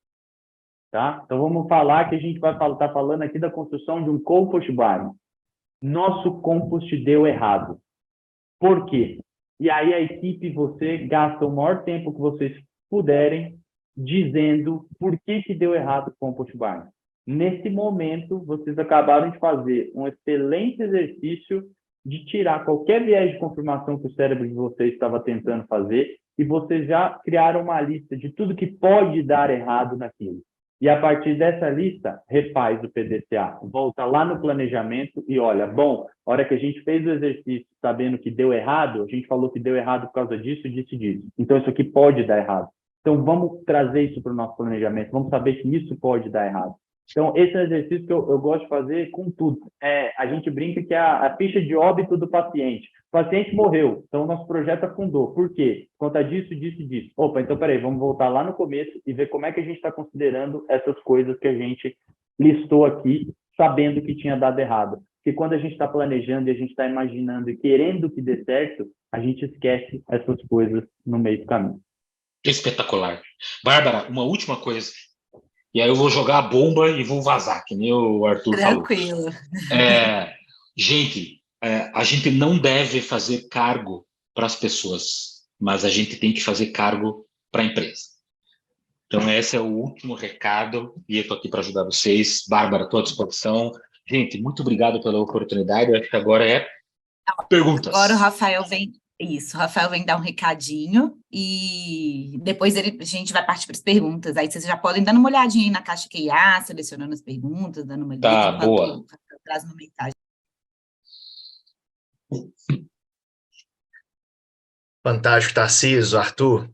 Tá? Então, vamos falar que a gente vai estar falando aqui da construção de um compost barn. Nosso compost deu errado. Por quê? E aí a equipe, você gasta o maior tempo que vocês puderem dizendo por que deu errado o compost barn. Nesse momento, vocês acabaram de fazer um excelente exercício de tirar qualquer viés de confirmação que o cérebro de vocês estava tentando fazer e vocês já criaram uma lista de tudo que pode dar errado naquilo. E a partir dessa lista, refaz o PDCA. Volta lá no planejamento e olha, bom, a hora que a gente fez o exercício sabendo que deu errado, a gente falou que deu errado por causa disso, disso e disso. Então, isso aqui pode dar errado. Então, vamos trazer isso para o nosso planejamento. Vamos saber que isso pode dar errado. Então, esse é um exercício que eu gosto de fazer com tudo. A gente brinca que é a ficha de óbito do paciente. O paciente morreu, então o nosso projeto afundou. Por quê? Por conta disso, disso e disso. Opa, então peraí, vamos voltar lá no começo e ver como é que a gente está considerando essas coisas que a gente listou aqui, sabendo que tinha dado errado. Porque quando a gente está planejando e a gente está imaginando e querendo que dê certo, a gente esquece essas coisas no meio do caminho. Espetacular. Bárbara, uma última coisa. E aí eu vou jogar a bomba e vou vazar, que nem o Arthur falou. Tranquilo. Gente, a gente não deve fazer cargo para as pessoas, mas a gente tem que fazer cargo para a empresa. Então, esse é o último recado e eu estou aqui para ajudar vocês. Bárbara, estou à disposição. Gente, muito obrigado pela oportunidade. Eu acho que agora é perguntas. Agora o Rafael vem... Isso, o Rafael vem dar um recadinho e depois a gente vai partir para as perguntas. Aí vocês já podem dar uma olhadinha aí na caixa QIA, selecionando as perguntas, dando uma lida enquanto boa. o Rafael traz uma mensagem. Fantástico, Tarcísio, Arthur.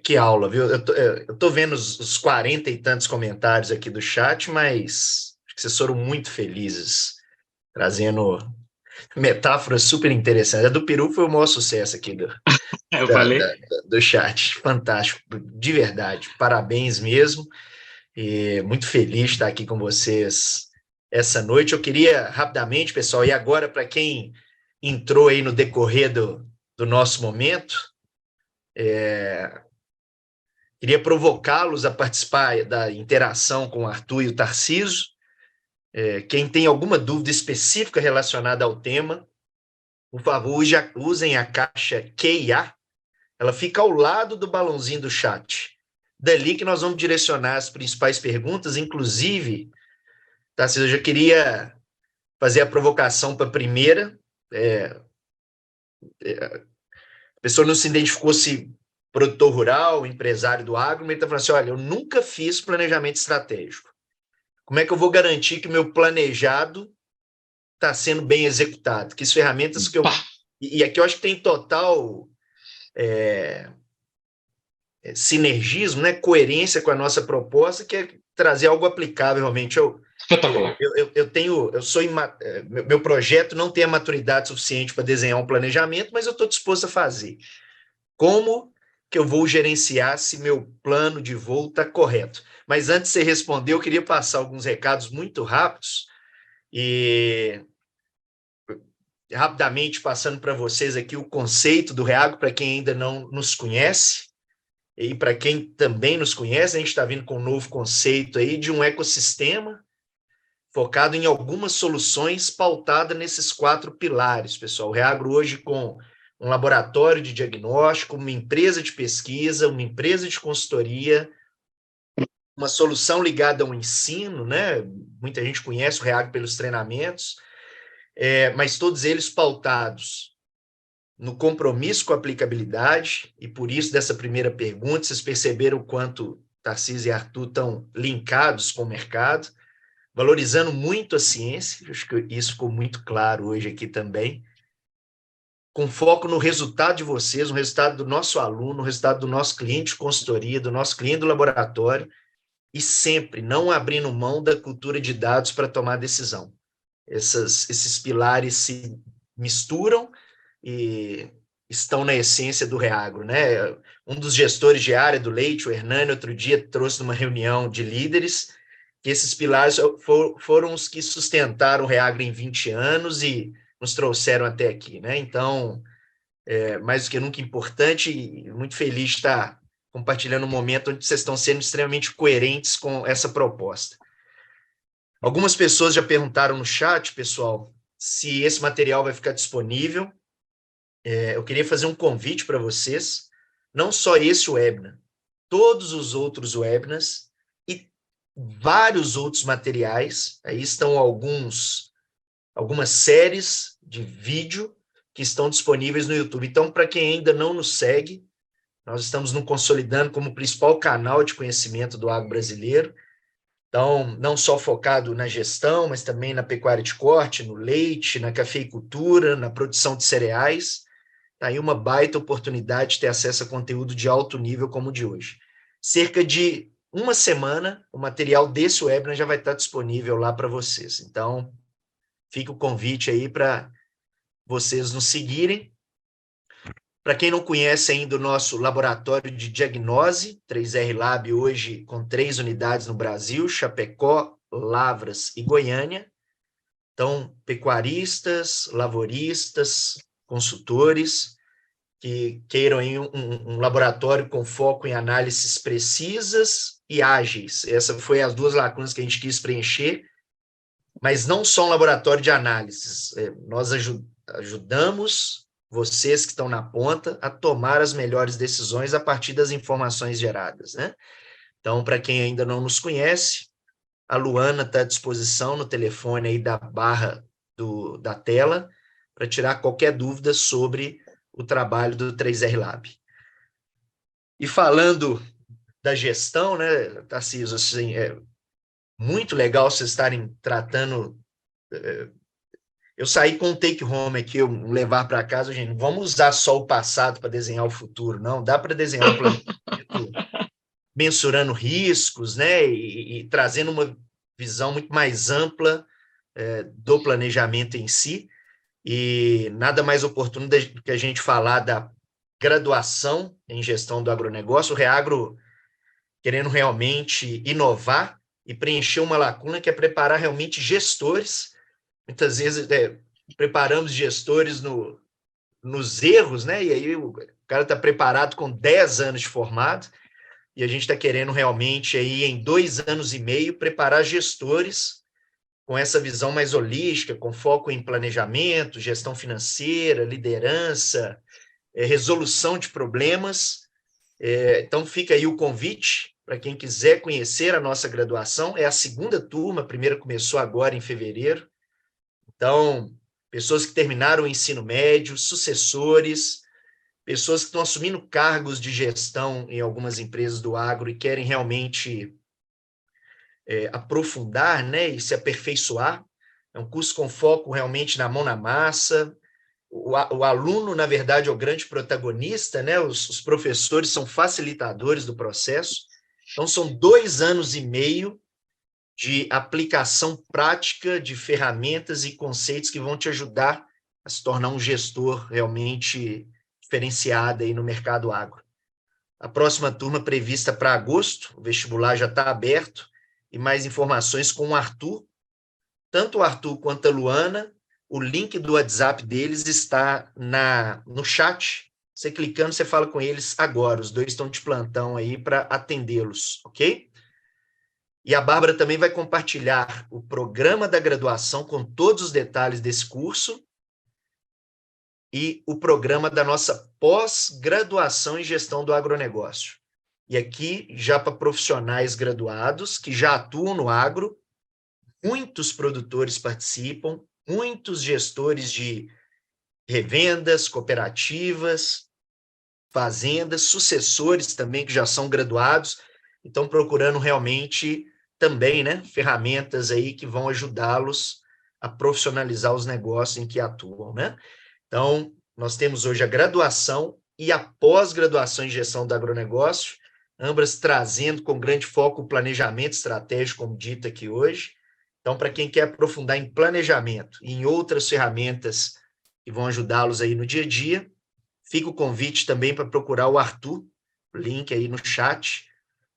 Que aula, viu? Eu tô vendo os 40 e tantos comentários aqui do chat, mas acho que vocês foram muito felizes, trazendo metáforas super interessantes. A do peru foi o maior sucesso aqui do chat. Fantástico, de verdade. Parabéns mesmo. E muito feliz de estar aqui com vocês essa noite. Eu queria rapidamente, pessoal, e agora para quem entrou aí no decorrer do nosso momento, queria provocá-los a participar da interação com o Arthur e o Tarcísio. Quem tem alguma dúvida específica relacionada ao tema, por favor, usem a caixa QIA. Ela fica ao lado do balãozinho do chat. dali que nós vamos direcionar as principais perguntas, inclusive, Tarcísio, eu já queria fazer a provocação para a primeira. A pessoa não se identificou se produtor rural, empresário do agro, mas ele está falando assim, olha, eu nunca fiz planejamento estratégico. Como é que eu vou garantir que o meu planejado está sendo bem executado? Que as ferramentas que eu... E aqui eu acho que tem total sinergismo, né? Coerência com a nossa proposta, que é trazer algo aplicável realmente. Espetacular. Meu projeto não tem a maturidade suficiente para desenhar um planejamento, mas eu estou disposto a fazer. Como que eu vou gerenciar se meu plano de voo está correto? Mas antes de você responder, eu queria passar alguns recados muito rápidos e rapidamente passando para vocês aqui o conceito do Reagro, para quem ainda não nos conhece, e para quem também nos conhece, a gente está vindo com um novo conceito aí de um ecossistema focado em algumas soluções pautadas nesses 4 pilares, pessoal. O Reagro hoje com um laboratório de diagnóstico, uma empresa de pesquisa, uma empresa de consultoria, uma solução ligada ao ensino, né? Muita gente conhece o Reagro pelos treinamentos, mas todos eles pautados no compromisso com a aplicabilidade, e por isso dessa primeira pergunta, vocês perceberam o quanto Tarcísio e Arthur estão linkados com o mercado, valorizando muito a ciência, acho que isso ficou muito claro hoje aqui também, com foco no resultado de vocês, no resultado do nosso aluno, no resultado do nosso cliente de consultoria, do nosso cliente do laboratório, e sempre não abrindo mão da cultura de dados para tomar decisão. Esses pilares se misturam e estão na essência do Reagro, né? Um dos gestores de área do leite, o Hernani, outro dia trouxe numa reunião de líderes que esses pilares foram os que sustentaram o Reagro em 20 anos e nos trouxeram até aqui, né? Então, mais do que nunca importante e muito feliz de estar compartilhando um momento onde vocês estão sendo extremamente coerentes com essa proposta. Algumas pessoas já perguntaram no chat, pessoal, se esse material vai ficar disponível. Eu queria fazer um convite para vocês, não só esse webinar, todos os outros webinars e vários outros materiais. Aí estão algumas séries de vídeo que estão disponíveis no YouTube. Então, para quem ainda não nos segue, nós estamos nos consolidando como o principal canal de conhecimento do agro brasileiro. Então, não só focado na gestão, mas também na pecuária de corte, no leite, na cafeicultura, na produção de cereais. Está aí uma baita oportunidade de ter acesso a conteúdo de alto nível como o de hoje. Cerca de uma semana, o material desse webinar já vai estar disponível lá para vocês. Então, fica o convite aí para vocês nos seguirem. Para quem não conhece ainda o nosso laboratório de diagnose, 3R Lab, hoje com 3 unidades no Brasil, Chapecó, Lavras e Goiânia. Então, pecuaristas, lavouristas, consultores, que queiram aí um laboratório com foco em análises precisas e ágeis. Essa foi as 2 lacunas que a gente quis preencher, mas não só um laboratório de análises. Nós ajudamos vocês que estão na ponta a tomar as melhores decisões a partir das informações geradas, né? Então, para quem ainda não nos conhece, a Luana está à disposição no telefone aí da barra da tela para tirar qualquer dúvida sobre o trabalho do 3R Lab. E falando da gestão, né, Tarcísio, assim, é muito legal vocês estarem tratando. Eu saí com um take-home aqui, um levar para casa, gente, não vamos usar só o passado para desenhar o futuro, não, dá para desenhar um planejamento mensurando riscos, né, e trazendo uma visão muito mais ampla do planejamento em si, e nada mais oportuno do que a gente falar da graduação em gestão do agronegócio, o Reagro querendo realmente inovar e preencher uma lacuna que é preparar realmente gestores. Muitas vezes preparamos gestores nos erros, né? E aí o cara está preparado com 10 anos de formado, e a gente está querendo realmente, aí, em 2 anos e meio, preparar gestores com essa visão mais holística, com foco em planejamento, gestão financeira, liderança, resolução de problemas, Então, fica aí o convite para quem quiser conhecer a nossa graduação. É a segunda turma, a primeira começou agora em fevereiro. Então, pessoas que terminaram o ensino médio, sucessores, pessoas que estão assumindo cargos de gestão em algumas empresas do agro e querem realmente aprofundar, né, e se aperfeiçoar. É um curso com foco realmente na mão na massa. O aluno, na verdade, é o grande protagonista, né? Os professores são facilitadores do processo. Então, são 2 anos e meio de aplicação prática de ferramentas e conceitos que vão te ajudar a se tornar um gestor realmente diferenciado aí no mercado agro. A próxima turma prevista para agosto, o vestibular já está aberto, e mais informações com o Arthur. Tanto o Arthur quanto a Luana, o link do WhatsApp deles está no chat. Você clicando, você fala com eles agora. Os dois estão de plantão aí para atendê-los, ok? E a Bárbara também vai compartilhar o programa da graduação com todos os detalhes desse curso e o programa da nossa pós-graduação em gestão do agronegócio. E aqui, já para profissionais graduados que já atuam no agro, muitos produtores participam, muitos gestores de revendas, cooperativas, fazendas, sucessores também que já são graduados, estão procurando realmente também, né, ferramentas aí que vão ajudá-los a profissionalizar os negócios em que atuam, né? Então, nós temos hoje a graduação e a pós-graduação em gestão do agronegócio, ambas trazendo com grande foco o planejamento estratégico, como dito aqui hoje. Então, para quem quer aprofundar em planejamento e em outras ferramentas que vão ajudá-los aí no dia a dia, fica o convite também para procurar o Arthur, o link aí no chat.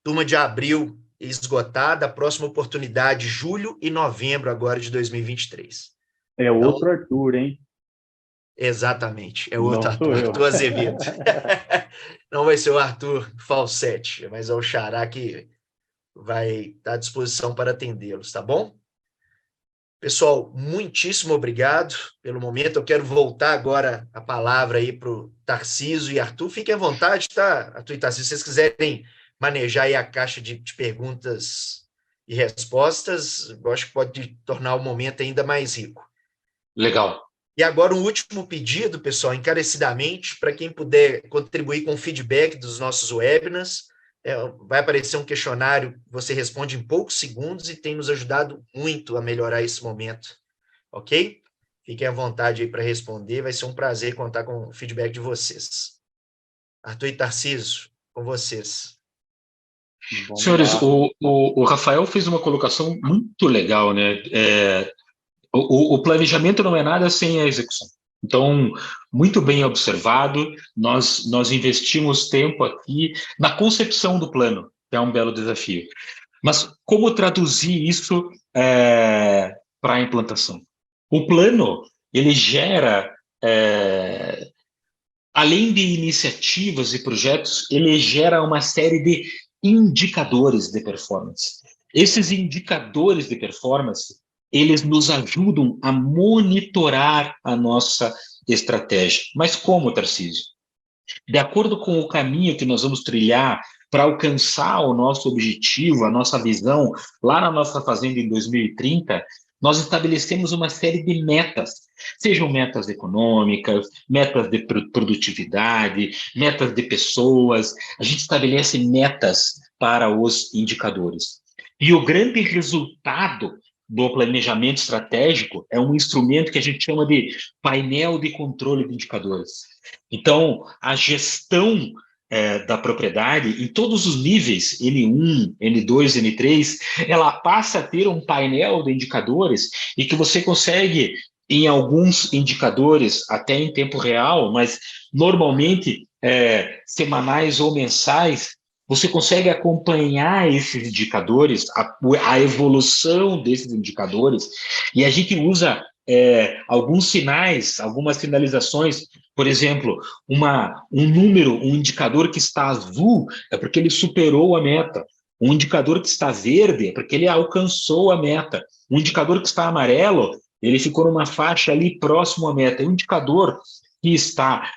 Turma de abril esgotada, a próxima oportunidade, julho e novembro agora de 2023. É outro Arthur, hein? Exatamente, é outro Não sou Arthur, eu. Arthur Azevedo. Não vai ser o Arthur Falsetti, mas é o Xará que vai estar à disposição para atendê-los, tá bom? Pessoal, muitíssimo obrigado pelo momento. Eu quero voltar agora a palavra aí para o Tarcísio e Arthur. Fiquem à vontade, tá, Arthur e Tarcísio? Se vocês quiserem manejar aí a caixa de perguntas e respostas, eu acho que pode tornar o momento ainda mais rico. Legal. E agora um último pedido, pessoal, encarecidamente, para quem puder contribuir com o feedback dos nossos webinars. Vai aparecer um questionário, você responde em poucos segundos e tem nos ajudado muito a melhorar esse momento, ok? Fiquem à vontade aí para responder, vai ser um prazer contar com o feedback de vocês. Arthur e Tarcísio, com vocês. Vamos Senhores, lá. o Rafael fez uma colocação muito legal, né? O planejamento não é nada sem a execução. Então, muito bem observado, nós investimos tempo aqui na concepção do plano, que é um belo desafio. Mas como traduzir isso para a implantação? O plano, ele gera, além de iniciativas e projetos, ele gera uma série de indicadores de performance. Esses indicadores de performance, eles nos ajudam a monitorar a nossa estratégia. Mas como, Tarcísio? De acordo com o caminho que nós vamos trilhar para alcançar o nosso objetivo, a nossa visão, lá na nossa fazenda em 2030, nós estabelecemos uma série de metas, sejam metas econômicas, metas de produtividade, metas de pessoas, a gente estabelece metas para os indicadores. E o grande resultado do planejamento estratégico é um instrumento que a gente chama de painel de controle de indicadores. Então, a gestão da propriedade, em todos os níveis, N1, N2, N3, ela passa a ter um painel de indicadores e que você consegue, em alguns indicadores, até em tempo real, mas normalmente semanais ou mensais, você consegue acompanhar esses indicadores, a evolução desses indicadores, e a gente usa alguns sinais, algumas sinalizações. Por exemplo, um número, um indicador que está azul é porque ele superou a meta. Um indicador que está verde é porque ele alcançou a meta. Um indicador que está amarelo, ele ficou numa faixa ali próximo à meta. Um indicador que está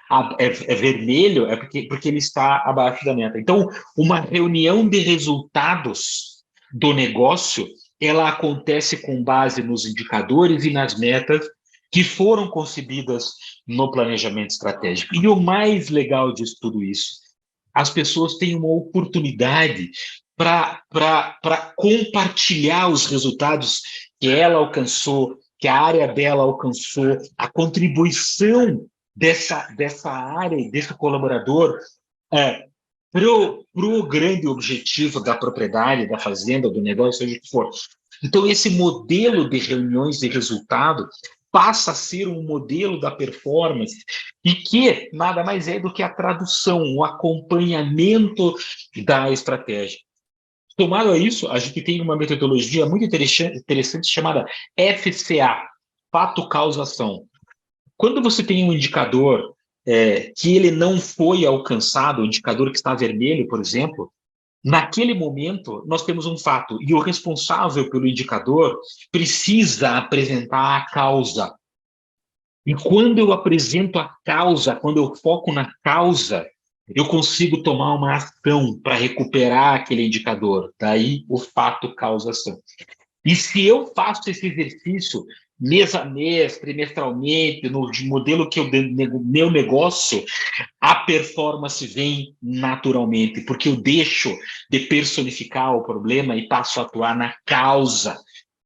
vermelho é porque ele está abaixo da meta. Então, uma reunião de resultados do negócio, ela acontece com base nos indicadores e nas metas que foram concebidas no planejamento estratégico. E o mais legal disso tudo isso, as pessoas têm uma oportunidade para compartilhar os resultados que ela alcançou, que a área dela alcançou, a contribuição dessa área e desse colaborador pro grande objetivo da propriedade, da fazenda, do negócio, seja o que for. Então, esse modelo de reuniões de resultado passa a ser um modelo da performance e que nada mais é do que a tradução, o acompanhamento da estratégia. Somado a isso, a gente tem uma metodologia muito interessante chamada FCA, Fato Causa Ação. Quando você tem um indicador que ele não foi alcançado, o indicador que está vermelho, por exemplo, naquele momento nós temos um fato e o responsável pelo indicador precisa apresentar a causa. E quando eu apresento a causa, quando eu foco na causa, eu consigo tomar uma ação para recuperar aquele indicador. Daí o fato causa ação. E se eu faço esse exercício mês a mês, trimestralmente, no modelo que eu meu negócio, a performance vem naturalmente, porque eu deixo de personificar o problema e passo a atuar na causa.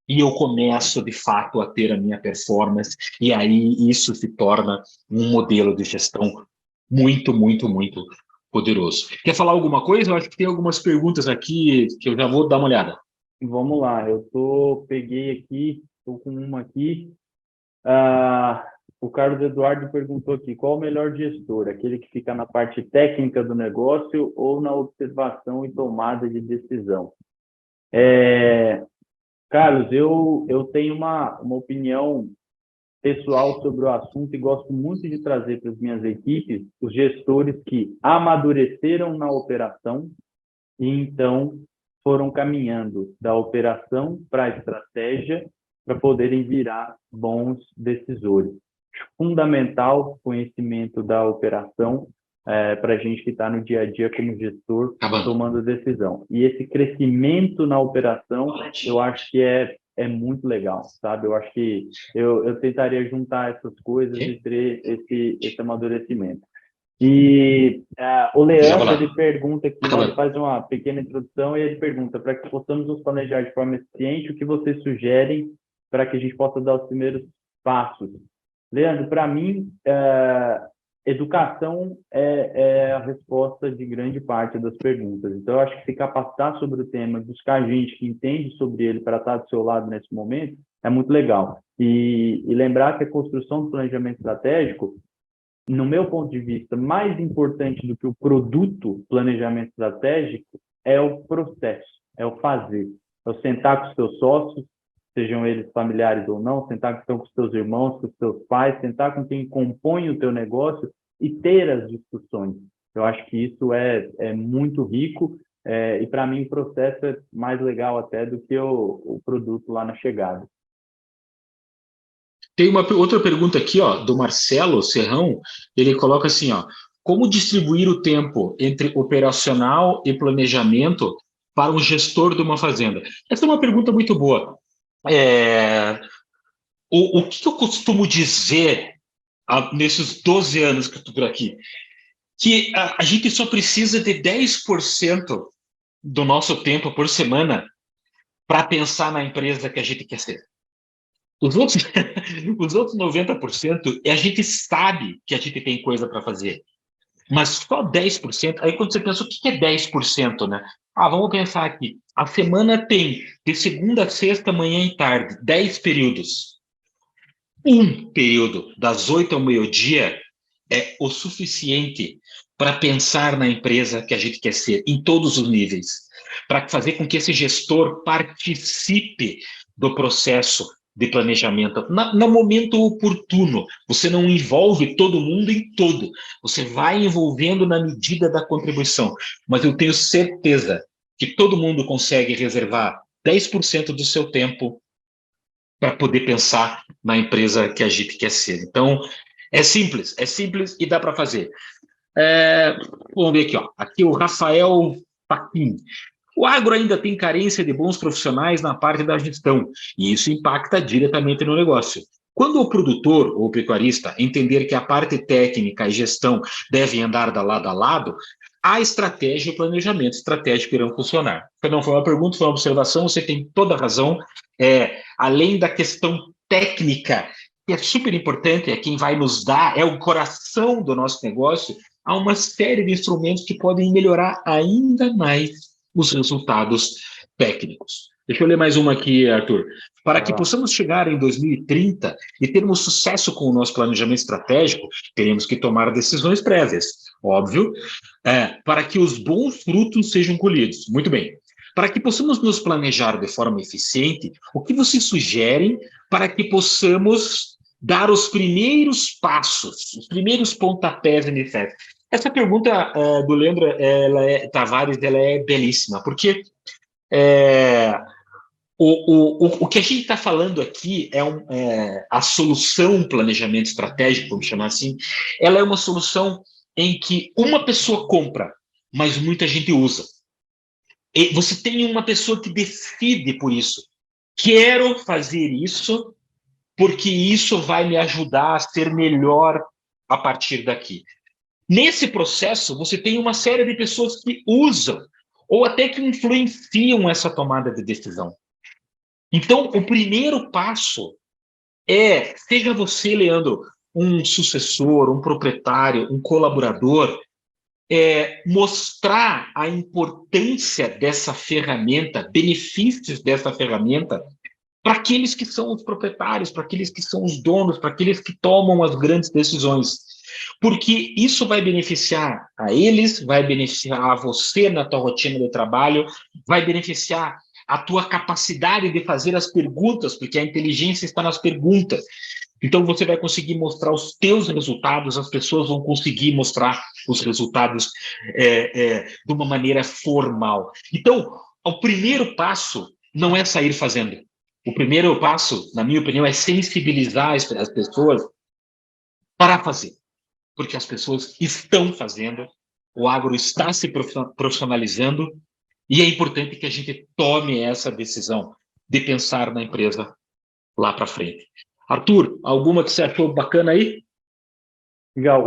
E eu começo, de fato, a ter a minha performance, e aí isso se torna um modelo de gestão muito, muito, muito poderoso. Quer falar alguma coisa? Eu acho que tem algumas perguntas aqui que eu já vou dar uma olhada. Vamos lá, peguei aqui, estou com uma aqui. O Carlos Eduardo perguntou aqui, qual o melhor gestor? Aquele que fica na parte técnica do negócio ou na observação e tomada de decisão? Carlos, eu tenho uma opinião pessoal sobre o assunto e gosto muito de trazer para as minhas equipes os gestores que amadureceram na operação e então foram caminhando da operação para a estratégia para poderem virar bons decisores. Fundamental conhecimento da operação para a gente que está no dia a dia como gestor tomando decisão. E esse crescimento na operação, eu acho que é muito legal, sabe? Eu acho que eu tentaria juntar essas coisas e ter esse amadurecimento. E o Leandro, ele pergunta aqui, ele faz uma pequena introdução e ele pergunta, para que possamos nos planejar de forma eficiente, o que vocês sugerem para que a gente possa dar os primeiros passos? Leandro, para mim, educação é a resposta de grande parte das perguntas. Então, eu acho que se capacitar sobre o tema, buscar gente que entende sobre ele para estar do seu lado nesse momento, é muito legal. E lembrar que a construção do planejamento estratégico, no meu ponto de vista, mais importante do que o produto planejamento estratégico é o processo, é o fazer. É o sentar com os seus sócios, sejam eles familiares ou não, sentar com os seus irmãos, com os seus pais, sentar com quem compõe o teu negócio e ter as discussões. Eu acho que isso é muito rico e, para mim, o processo é mais legal até do que o produto lá na chegada. Tem uma outra pergunta aqui, do Marcelo Serrão. Ele coloca assim, como distribuir o tempo entre operacional e planejamento para um gestor de uma fazenda? Essa é uma pergunta muito boa. O que eu costumo dizer nesses 12 anos que eu estou por aqui? Que a gente só precisa de 10% do nosso tempo por semana para pensar na empresa que a gente quer ser. Os outros 90%, a gente sabe que a gente tem coisa para fazer, mas só 10%. Aí quando você pensa, o que é 10%, né? Vamos pensar aqui. A semana tem de segunda a sexta, manhã e tarde, 10 períodos. Um período, das 8 ao meio-dia, é o suficiente para pensar na empresa que a gente quer ser, em todos os níveis, para fazer com que esse gestor participe do processo de planejamento, no momento oportuno. Você não envolve todo mundo em todo, você vai envolvendo na medida da contribuição, mas eu tenho certeza que todo mundo consegue reservar 10% do seu tempo para poder pensar na empresa que a gente quer ser. Então, É simples e dá para fazer. Vamos ver aqui, ó. Aqui o Rafael Paquim. O agro ainda tem carência de bons profissionais na parte da gestão, e isso impacta diretamente no negócio. Quando o produtor ou o pecuarista entender que a parte técnica e gestão devem andar da lado a lado, a estratégia e o planejamento estratégico irão funcionar. Então, não foi uma pergunta, foi uma observação, você tem toda a razão. Além da questão técnica, que é super importante, é quem vai nos dar, é o coração do nosso negócio, há uma série de instrumentos que podem melhorar ainda mais os resultados técnicos. Deixa eu ler mais uma aqui, Arthur. Para que possamos chegar em 2030 e termos sucesso com o nosso planejamento estratégico, teremos que tomar decisões prévias, óbvio, para que os bons frutos sejam colhidos. Muito bem. Para que possamos nos planejar de forma eficiente, o que vocês sugerem para que possamos dar os primeiros passos, os primeiros pontapés iniciais? Essa pergunta do Leandro Tavares, ela é belíssima, porque o que a gente está falando aqui a solução planejamento estratégico, vamos chamar assim, ela é uma solução em que uma pessoa compra, mas muita gente usa. E você tem uma pessoa que decide por isso. Quero fazer isso porque isso vai me ajudar a ser melhor a partir daqui. Nesse processo, você tem uma série de pessoas que usam ou até que influenciam essa tomada de decisão. Então, o primeiro passo seja você, Leandro, um sucessor, um proprietário, um colaborador, mostrar a importância dessa ferramenta, benefícios dessa ferramenta, para aqueles que são os proprietários, para aqueles que são os donos, para aqueles que tomam as grandes decisões. Porque isso vai beneficiar a eles, vai beneficiar a você na tua rotina de trabalho, vai beneficiar a tua capacidade de fazer as perguntas, porque a inteligência está nas perguntas. Então, você vai conseguir mostrar os teus resultados, as pessoas vão conseguir mostrar os resultados de uma maneira formal. Então, o primeiro passo não é sair fazendo. O primeiro passo, na minha opinião, é sensibilizar as pessoas para fazer. Porque as pessoas estão fazendo, o agro está se profissionalizando, e é importante que a gente tome essa decisão de pensar na empresa lá para frente. Arthur, alguma que você achou bacana aí? Legal.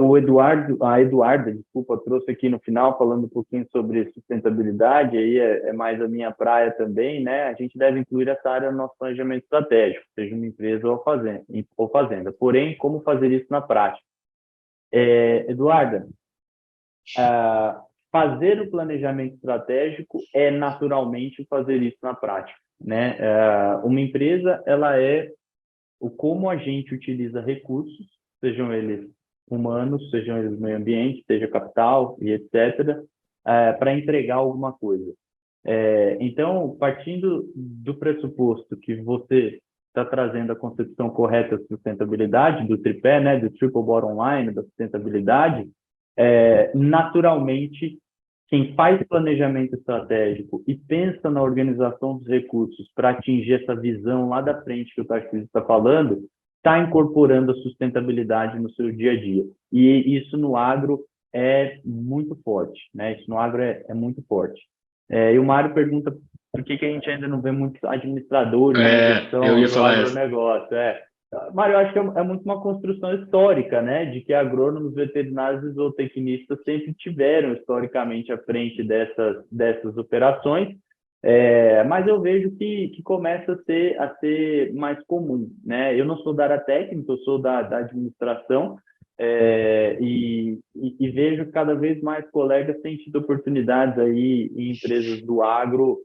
A Eduarda, desculpa, trouxe aqui no final falando um pouquinho sobre sustentabilidade, aí é mais a minha praia também, né? A gente deve incluir essa área no nosso planejamento estratégico, seja uma empresa ou fazenda. Porém, como fazer isso na prática? Eduarda, fazer o planejamento estratégico é naturalmente fazer isso na prática, né? Uma empresa, ela é como a gente utiliza recursos, sejam eles humanos, sejam eles meio ambiente, seja capital e etc., para entregar alguma coisa. Então, partindo do pressuposto que você está trazendo a concepção correta da sustentabilidade, do tripé, né, do triple bottom line, da sustentabilidade, naturalmente, quem faz planejamento estratégico e pensa na organização dos recursos para atingir essa visão lá da frente que o Tarcísio está falando, está incorporando a sustentabilidade no seu dia a dia. E isso no agro é muito forte, né? Isso no agro é muito forte. E o Mário pergunta por que a gente ainda não vê muitos administradores na gestão do agronegócio. Mário, eu acho que é muito uma construção histórica, né? De que agrônomos, veterinários e zootecnistas sempre tiveram historicamente à frente dessas operações, mas eu vejo que começa a ser mais comum, né? Eu não sou da área técnica, eu sou da administração, e vejo que cada vez mais colegas têm tido oportunidades aí em empresas do agro,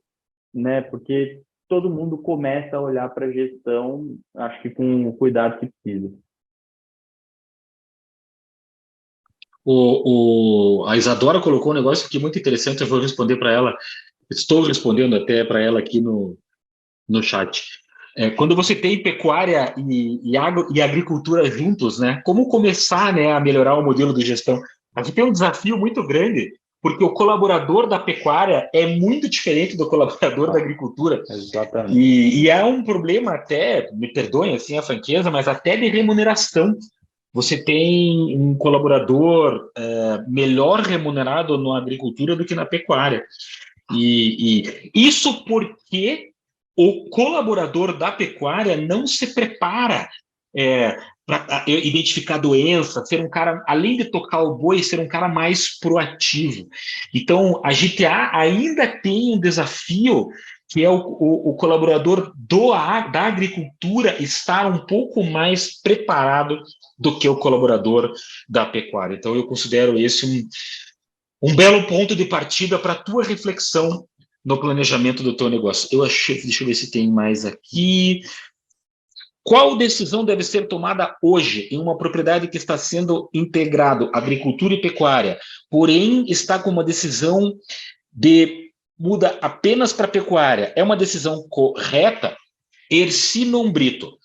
né? Porque todo mundo começa a olhar para a gestão, acho que com o cuidado que precisa. A Isadora colocou um negócio aqui muito interessante, eu vou responder para ela, estou respondendo até para ela aqui no chat. Quando você tem pecuária e agricultura juntos, né, como começar, né, a melhorar o modelo de gestão? A gente tem um desafio muito grande, porque o colaborador da pecuária é muito diferente do colaborador da agricultura. Exatamente. E há um problema até, me perdoem assim a franqueza, mas até de remuneração. você tem um colaborador melhor remunerado na agricultura do que na pecuária. E isso porque o colaborador da pecuária não se prepara para identificar doença, ser um cara, além de tocar o boi, ser um cara mais proativo. Então, a GTA ainda tem um desafio que é o colaborador da agricultura estar um pouco mais preparado do que o colaborador da pecuária. Então, eu considero esse um belo ponto de partida para a tua reflexão no planejamento do teu negócio. Deixa eu ver se tem mais aqui. Qual decisão deve ser tomada hoje em uma propriedade que está sendo integrado agricultura e pecuária, porém está com uma decisão de muda apenas para pecuária? É uma decisão correta? Ercino Brito.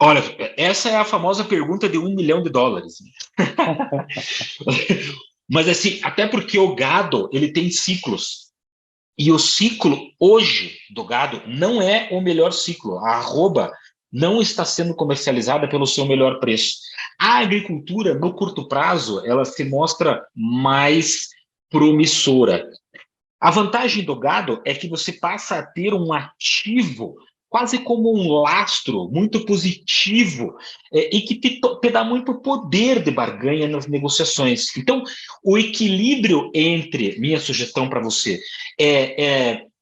Olha, essa é a famosa pergunta de $1 milhão. Mas assim, até porque o gado, ele tem ciclos. E o ciclo hoje do gado não é o melhor ciclo. A arroba não está sendo comercializada pelo seu melhor preço. A agricultura, no curto prazo, ela se mostra mais promissora. A vantagem do gado é que você passa a ter um ativo quase como um lastro muito positivo e que te dá muito poder de barganha nas negociações. Então, o equilíbrio entre, minha sugestão para você,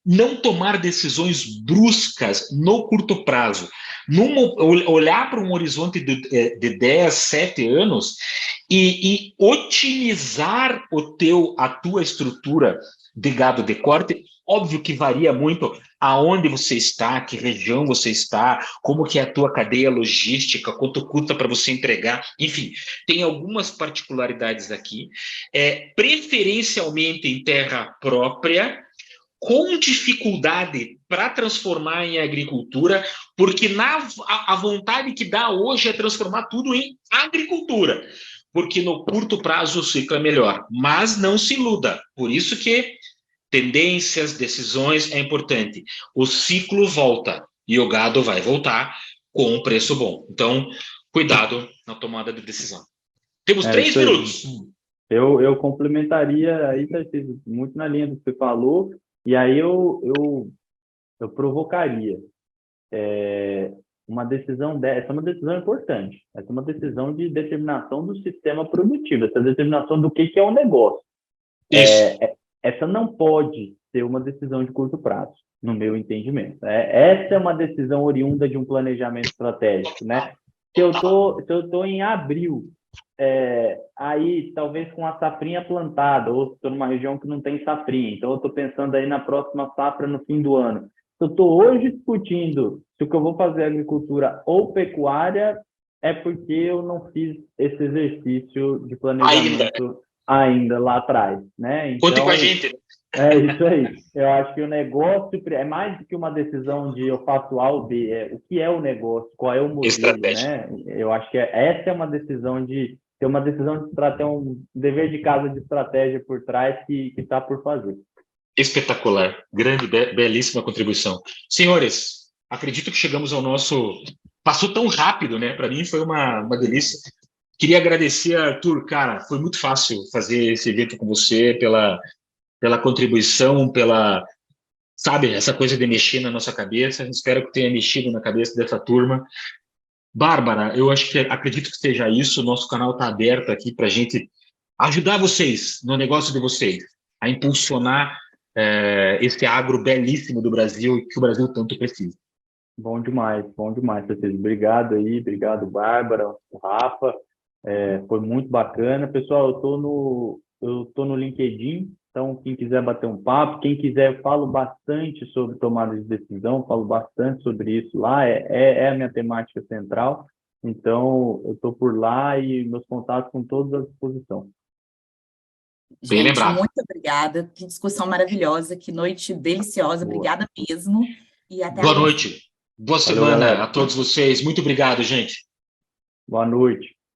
não tomar decisões bruscas no curto prazo, olhar para um horizonte de 10, 7 anos e otimizar a tua estrutura de gado de corte. Óbvio que varia muito aonde você está, que região você está, como que é a tua cadeia logística, quanto custa para você entregar, enfim, tem algumas particularidades aqui, preferencialmente em terra própria, com dificuldade para transformar em agricultura, porque a vontade que dá hoje é transformar tudo em agricultura, porque no curto prazo o ciclo é melhor, mas não se iluda, por isso que tendências, decisões é importante. O ciclo volta e o gado vai voltar com um preço bom. Então, cuidado na tomada de decisão. Temos 3 minutos. Eu complementaria aí, Tarcísio, muito na linha do que você falou, e aí eu provocaria. Uma decisão essa é uma decisão importante. Essa é uma decisão de determinação do sistema produtivo, essa determinação do que é o negócio. Isso. Essa não pode ser uma decisão de curto prazo, no meu entendimento. Essa é uma decisão oriunda de um planejamento estratégico, né? Se eu tô em abril, aí talvez com a safrinha plantada, ou estou numa região que não tem safrinha, então eu estou pensando aí na próxima safra no fim do ano. Se eu estou hoje discutindo se o que eu vou fazer é agricultura ou pecuária, é porque eu não fiz esse exercício de planejamento ainda lá atrás, né? Então, conte com a gente. É isso aí. Eu acho que o negócio é mais do que uma decisão de eu faço A ou B, o que é o negócio, qual é o modelo, né? Eu acho que essa é uma decisão de ter uma decisão de ter um dever de casa de estratégia por trás que está por fazer. Espetacular, grande, belíssima contribuição. Senhores, acredito que chegamos ao nosso... Passou tão rápido, né? Para mim foi uma delícia. Queria agradecer, Arthur, cara, foi muito fácil fazer esse evento com você, pela contribuição, sabe, essa coisa de mexer na nossa cabeça. Espero que tenha mexido na cabeça dessa turma. Bárbara, acredito que seja isso. Nosso canal está aberto aqui para a gente ajudar vocês no negócio de vocês, a impulsionar esse agro belíssimo do Brasil e que o Brasil tanto precisa. Bom demais, Tarcísio. Obrigado aí, obrigado, Bárbara, o Rafa. Foi muito bacana. Pessoal, eu tô no LinkedIn, então quem quiser bater um papo, quem quiser, eu falo bastante sobre tomada de decisão, falo bastante sobre isso lá, é a minha temática central, então eu estou por lá e meus contatos com todos à disposição. Gente, muito obrigada, que discussão maravilhosa, que noite deliciosa, obrigada mesmo, e até Boa noite, boa semana a todos vocês, muito obrigado, gente. Boa noite.